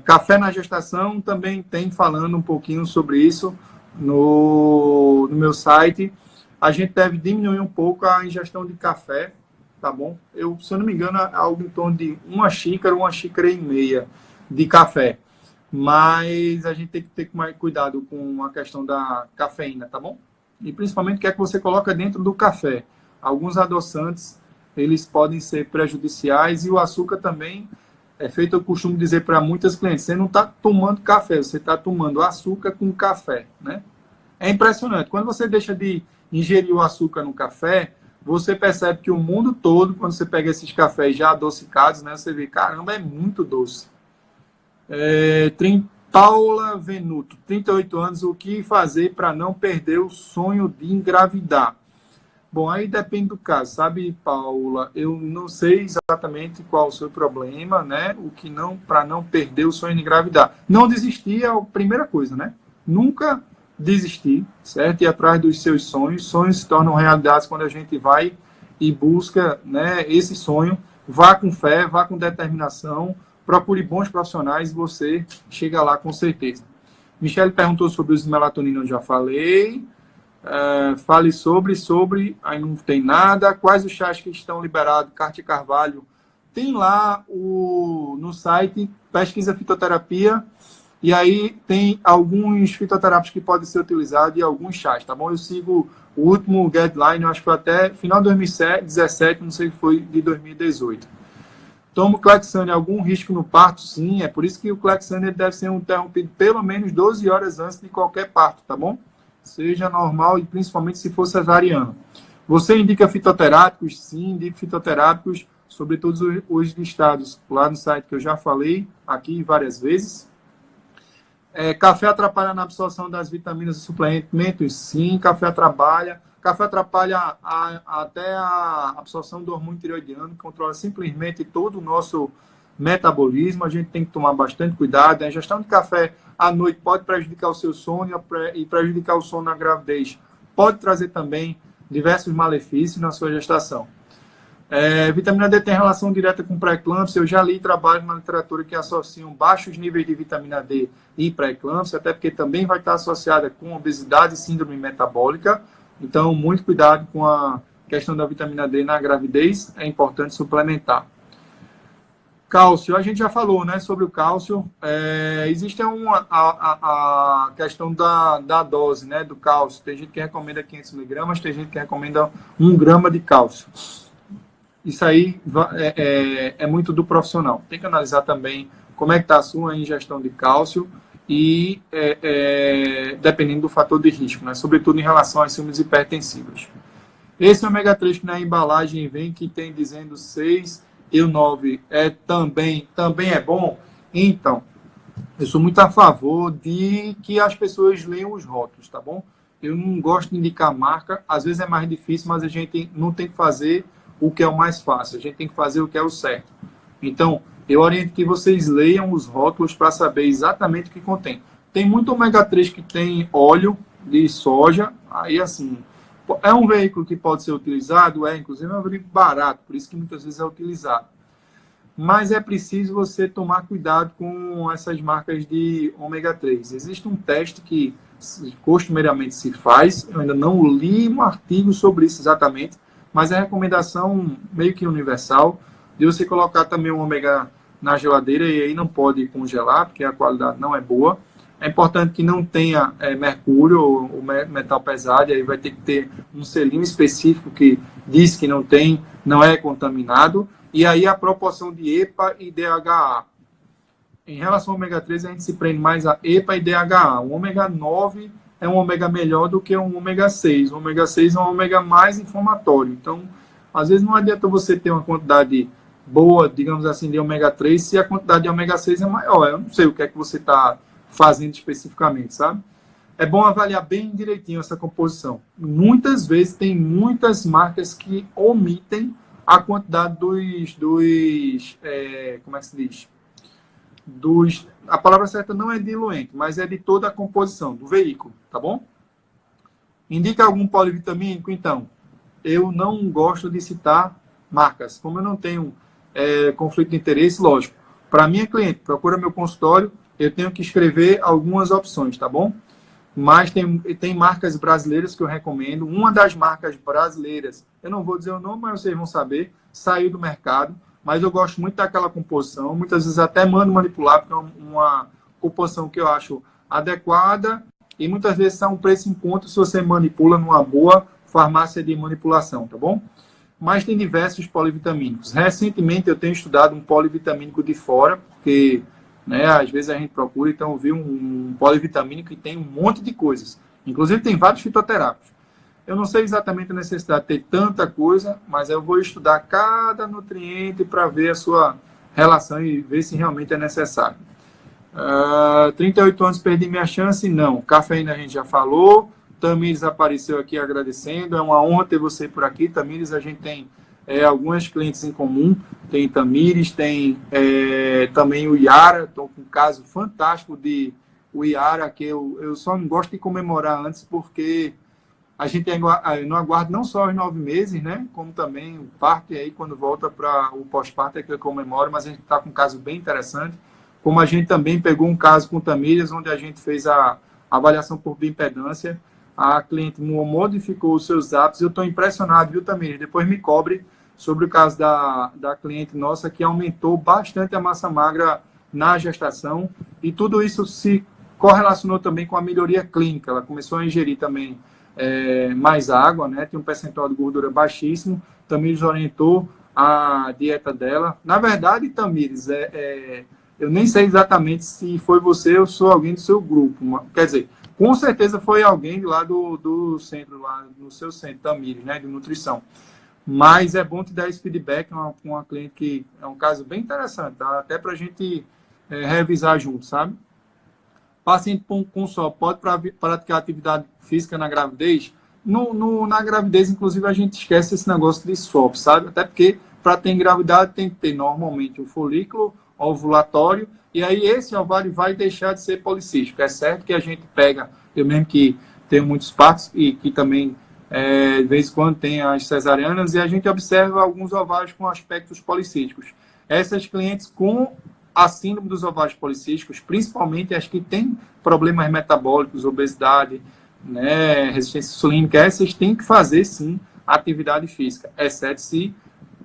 Café na gestação também tem falando um pouquinho sobre isso no meu site. A gente deve diminuir um pouco a ingestão de café, tá bom? Se eu não me engano, é algo em torno de uma xícara e meia de café. Mas a gente tem que ter mais cuidado com a questão da cafeína, tá bom? E principalmente o que é que você coloca dentro do café. Alguns adoçantes, eles podem ser prejudiciais, e o açúcar também É feito, eu costumo dizer para muitas clientes, você não está tomando café, você está tomando açúcar com café, né? É impressionante. Quando você deixa de ingerir o açúcar no café, você percebe que o mundo todo, quando você pega esses cafés já adocicados, né, você vê, caramba, é muito doce. Paula Venuto, 38 anos, o que fazer para não perder o sonho de engravidar? Bom, aí depende do caso, sabe, Paula? Eu não sei exatamente qual o seu problema, né? O que não, para não perder o sonho de engravidar. Não desistir é a primeira coisa, né? Nunca desistir, certo? Ir atrás dos seus sonhos. Sonhos se tornam realidades quando a gente vai e busca, né, esse sonho. Vá com fé, vá com determinação, procure bons profissionais e você chega lá com certeza. Michele perguntou sobre os melatonina, eu já falei. Fale sobre, aí não tem nada. Quais os chás que estão liberados? Carti Carvalho. Tem lá no site, pesquisa fitoterapia, e aí tem alguns fitoterápicos que podem ser utilizados e alguns chás, tá bom? Eu sigo o último guideline, eu acho que foi até final de 2017, não sei se foi de 2018. Tomo Clexane, algum risco no parto? Sim, é por isso que o Clexane deve ser interrompido pelo menos 12 horas antes de qualquer parto, tá bom? Seja normal e principalmente se for cesariano. Você indica fitoterápicos? Sim, indico fitoterápicos sobre todos os listados lá no site que eu já falei aqui várias vezes. Café atrapalha na absorção das vitaminas e suplementos? Sim, café atrapalha. Café atrapalha até a absorção do hormônio tireoidiano, que controla simplesmente todo o nosso metabolismo. A gente tem que tomar bastante cuidado. A ingestão de café à noite pode prejudicar o seu sono e prejudicar o sono na gravidez. Pode trazer também diversos malefícios na sua gestação. Vitamina D tem relação direta com pré-eclâmpsia. Eu já li trabalhos na literatura que associam baixos níveis de vitamina D e pré-eclâmpsia, até porque também vai estar associada com obesidade e síndrome metabólica. Então, muito cuidado com a questão da vitamina D na gravidez. É importante suplementar. Cálcio, a gente já falou, né, sobre o cálcio. Existe a questão da dose, né, do cálcio. Tem gente que recomenda 500 miligramas, tem gente que recomenda 1 grama de cálcio. Isso aí é muito do profissional. Tem que analisar também como é que está a sua ingestão de cálcio e dependendo do fator de risco, né, sobretudo em relação às síndromes hipertensivas. Esse ômega 3 que na embalagem vem, que tem dizendo 6 e o 9 também é bom. Então, eu sou muito a favor de que as pessoas leiam os rótulos, tá bom? Eu não gosto de indicar marca, às vezes é mais difícil, mas a gente não tem que fazer o que é o mais fácil, a gente tem que fazer o que é o certo. Então, eu oriento que vocês leiam os rótulos para saber exatamente o que contém. Tem muito ômega 3 que tem óleo de soja, aí assim, é um veículo que pode ser utilizado, inclusive é um veículo barato, por isso que muitas vezes é utilizado. Mas é preciso você tomar cuidado com essas marcas de ômega 3. Existe um teste que costumeiramente se faz, eu ainda não li um artigo sobre isso exatamente, mas é recomendação meio que universal de você colocar também o ômega na geladeira, e aí não pode congelar, porque a qualidade não é boa. É importante que não tenha mercúrio ou metal pesado, e aí vai ter que ter um selinho específico que diz que não tem, não é contaminado. E aí a proporção de EPA e DHA. Em relação ao ômega 3, a gente se prende mais a EPA e DHA. O ômega 9 é um ômega melhor do que um ômega 6. O ômega 6 é um ômega mais inflamatório. Então, às vezes não adianta você ter uma quantidade boa, digamos assim, de ômega 3, se a quantidade de ômega 6 é maior. Eu não sei o que é que você está fazendo especificamente, sabe? É bom avaliar bem direitinho essa composição. Muitas vezes tem muitas marcas que omitem a quantidade como é que se diz? A palavra certa não é diluente, mas é de toda a composição do veículo, tá bom? Indica algum polivitamínico? Então, eu não gosto de citar marcas. Como eu não tenho conflito de interesse, lógico. Para minha cliente, procura meu consultório, eu tenho que escrever algumas opções, tá bom? Mas tem marcas brasileiras que eu recomendo. Uma das marcas brasileiras, eu não vou dizer o nome, mas vocês vão saber, saiu do mercado. Mas eu gosto muito daquela composição. Muitas vezes até mando manipular, porque é uma composição que eu acho adequada. E muitas vezes é um preço em conta se você manipula numa boa farmácia de manipulação, tá bom? mas tem diversos polivitamínicos. Recentemente eu tenho estudado um polivitamínico de fora, porque, né, às vezes a gente procura, então eu vi um polivitamínico que tem um monte de coisas. Inclusive tem vários fitoterápicos. Eu não sei exatamente a necessidade de ter tanta coisa, mas eu vou estudar cada nutriente para ver a sua relação e ver se realmente é necessário. 38 anos, perdi minha chance? Não. Cafeína a gente já falou. Tamires apareceu aqui agradecendo. É uma honra ter você por aqui. Tamires, a gente tem algumas clientes em comum. Tem Tamires, tem também o Iara. Estou com um caso fantástico de o Iara, que eu só não gosto de comemorar antes, porque a gente não aguarda não só os 9 meses, né? Como também o parto, e aí quando volta para o pós-parto é que eu comemoro, mas a gente está com um caso bem interessante. Como a gente também pegou um caso com Tamires, onde a gente fez a avaliação por bioimpedância, a cliente modificou os seus hábitos. Eu estou impressionado, viu, Tamires? Depois me cobre sobre o caso da cliente nossa, que aumentou bastante a massa magra na gestação, e tudo isso se correlacionou também com a melhoria clínica. Ela começou a ingerir também mais água, né? Tem um percentual de gordura baixíssimo. Tamires orientou a dieta dela. Na verdade, Tamires, eu nem sei exatamente se foi você ou sou alguém do seu grupo. Quer dizer, com certeza foi alguém lá do centro, lá no seu centro, Tamires, né, de nutrição. Mas é bom te dar esse feedback com uma cliente que é um caso bem interessante, tá? Até para a gente revisar junto, sabe? Paciente com SOP pode praticar atividade física na gravidez? Na gravidez, inclusive, a gente esquece esse negócio de SOP, sabe? Até porque para ter gravidade tem que ter normalmente o folículo ovulatório, e aí esse ovário vai deixar de ser policístico. É certo que a gente pega, eu mesmo que tenho muitos partos e que também de vez em quando tem as cesarianas, e a gente observa alguns ovários com aspectos policísticos. Essas clientes com a síndrome dos ovários policísticos, principalmente as que têm problemas metabólicos, obesidade, né, resistência insulínica, essas têm que fazer sim atividade física, exceto se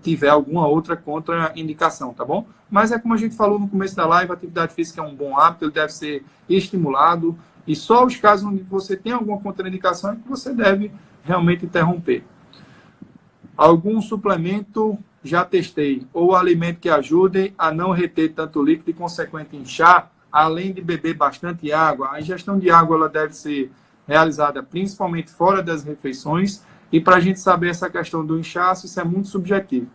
tiver alguma outra contraindicação, tá bom? Mas é como a gente falou no começo da live, a atividade física é um bom hábito, ele deve ser estimulado, e só os casos onde você tem alguma contraindicação é que você deve realmente interromper. Algum suplemento já testei, ou alimento que ajude a não reter tanto líquido e consequente inchar, além de beber bastante água. A ingestão de água ela deve ser realizada principalmente fora das refeições, e para a gente saber essa questão do inchaço, isso é muito subjetivo.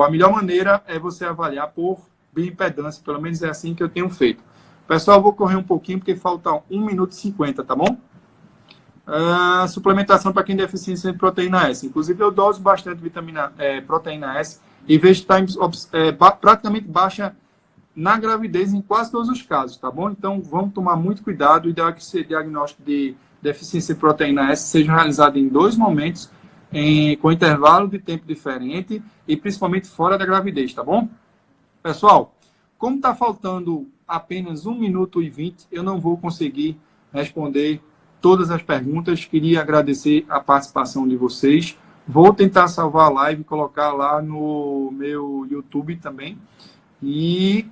A melhor maneira é você avaliar por bioimpedância, pelo menos é assim que eu tenho feito. Pessoal, eu vou correr um pouquinho, porque falta 1 minuto e 50, tá bom? Suplementação para quem tem deficiência de proteína S. Inclusive, eu doso bastante proteína S e vejo times praticamente baixa na gravidez em quase todos os casos, tá bom? Então, vamos tomar muito cuidado. O ideal é que esse diagnóstico de deficiência de proteína S seja realizado em 2 momentos, com intervalo de tempo diferente e principalmente fora da gravidez, tá bom? Pessoal, como está faltando apenas 1 minuto e 20, eu não vou conseguir responder todas as perguntas. Queria agradecer a participação de vocês. Vou tentar salvar a live e colocar lá no meu YouTube também. E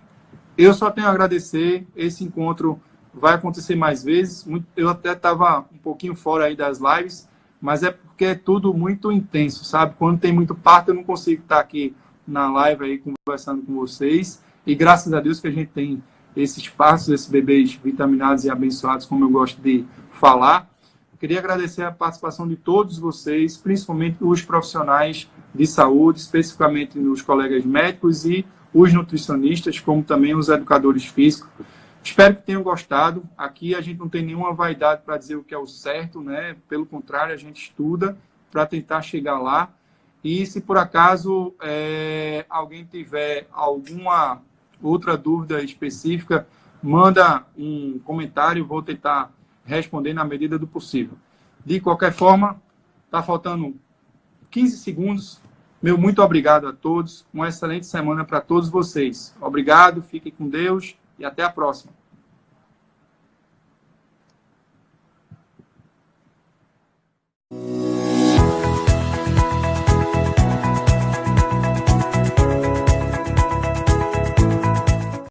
eu só tenho a agradecer. Esse encontro vai acontecer mais vezes. Eu até estava um pouquinho fora aí das lives, mas é porque é tudo muito intenso, sabe? Quando tem muito parto, eu não consigo estar aqui na live aí conversando com vocês. E graças a Deus que a gente tem esses partos, esses bebês vitaminados e abençoados, como eu gosto de falar. Queria agradecer a participação de todos vocês, principalmente os profissionais de saúde, especificamente os colegas médicos e os nutricionistas, como também os educadores físicos. Espero que tenham gostado. Aqui a gente não tem nenhuma vaidade para dizer o que é o certo, né? Pelo contrário, a gente estuda para tentar chegar lá. E se por acaso alguém tiver alguma outra dúvida específica, manda um comentário, vou tentar responder na medida do possível. De qualquer forma, está faltando 15 segundos. Meu muito obrigado a todos. Uma excelente semana para todos vocês. Obrigado, fiquem com Deus e até a próxima.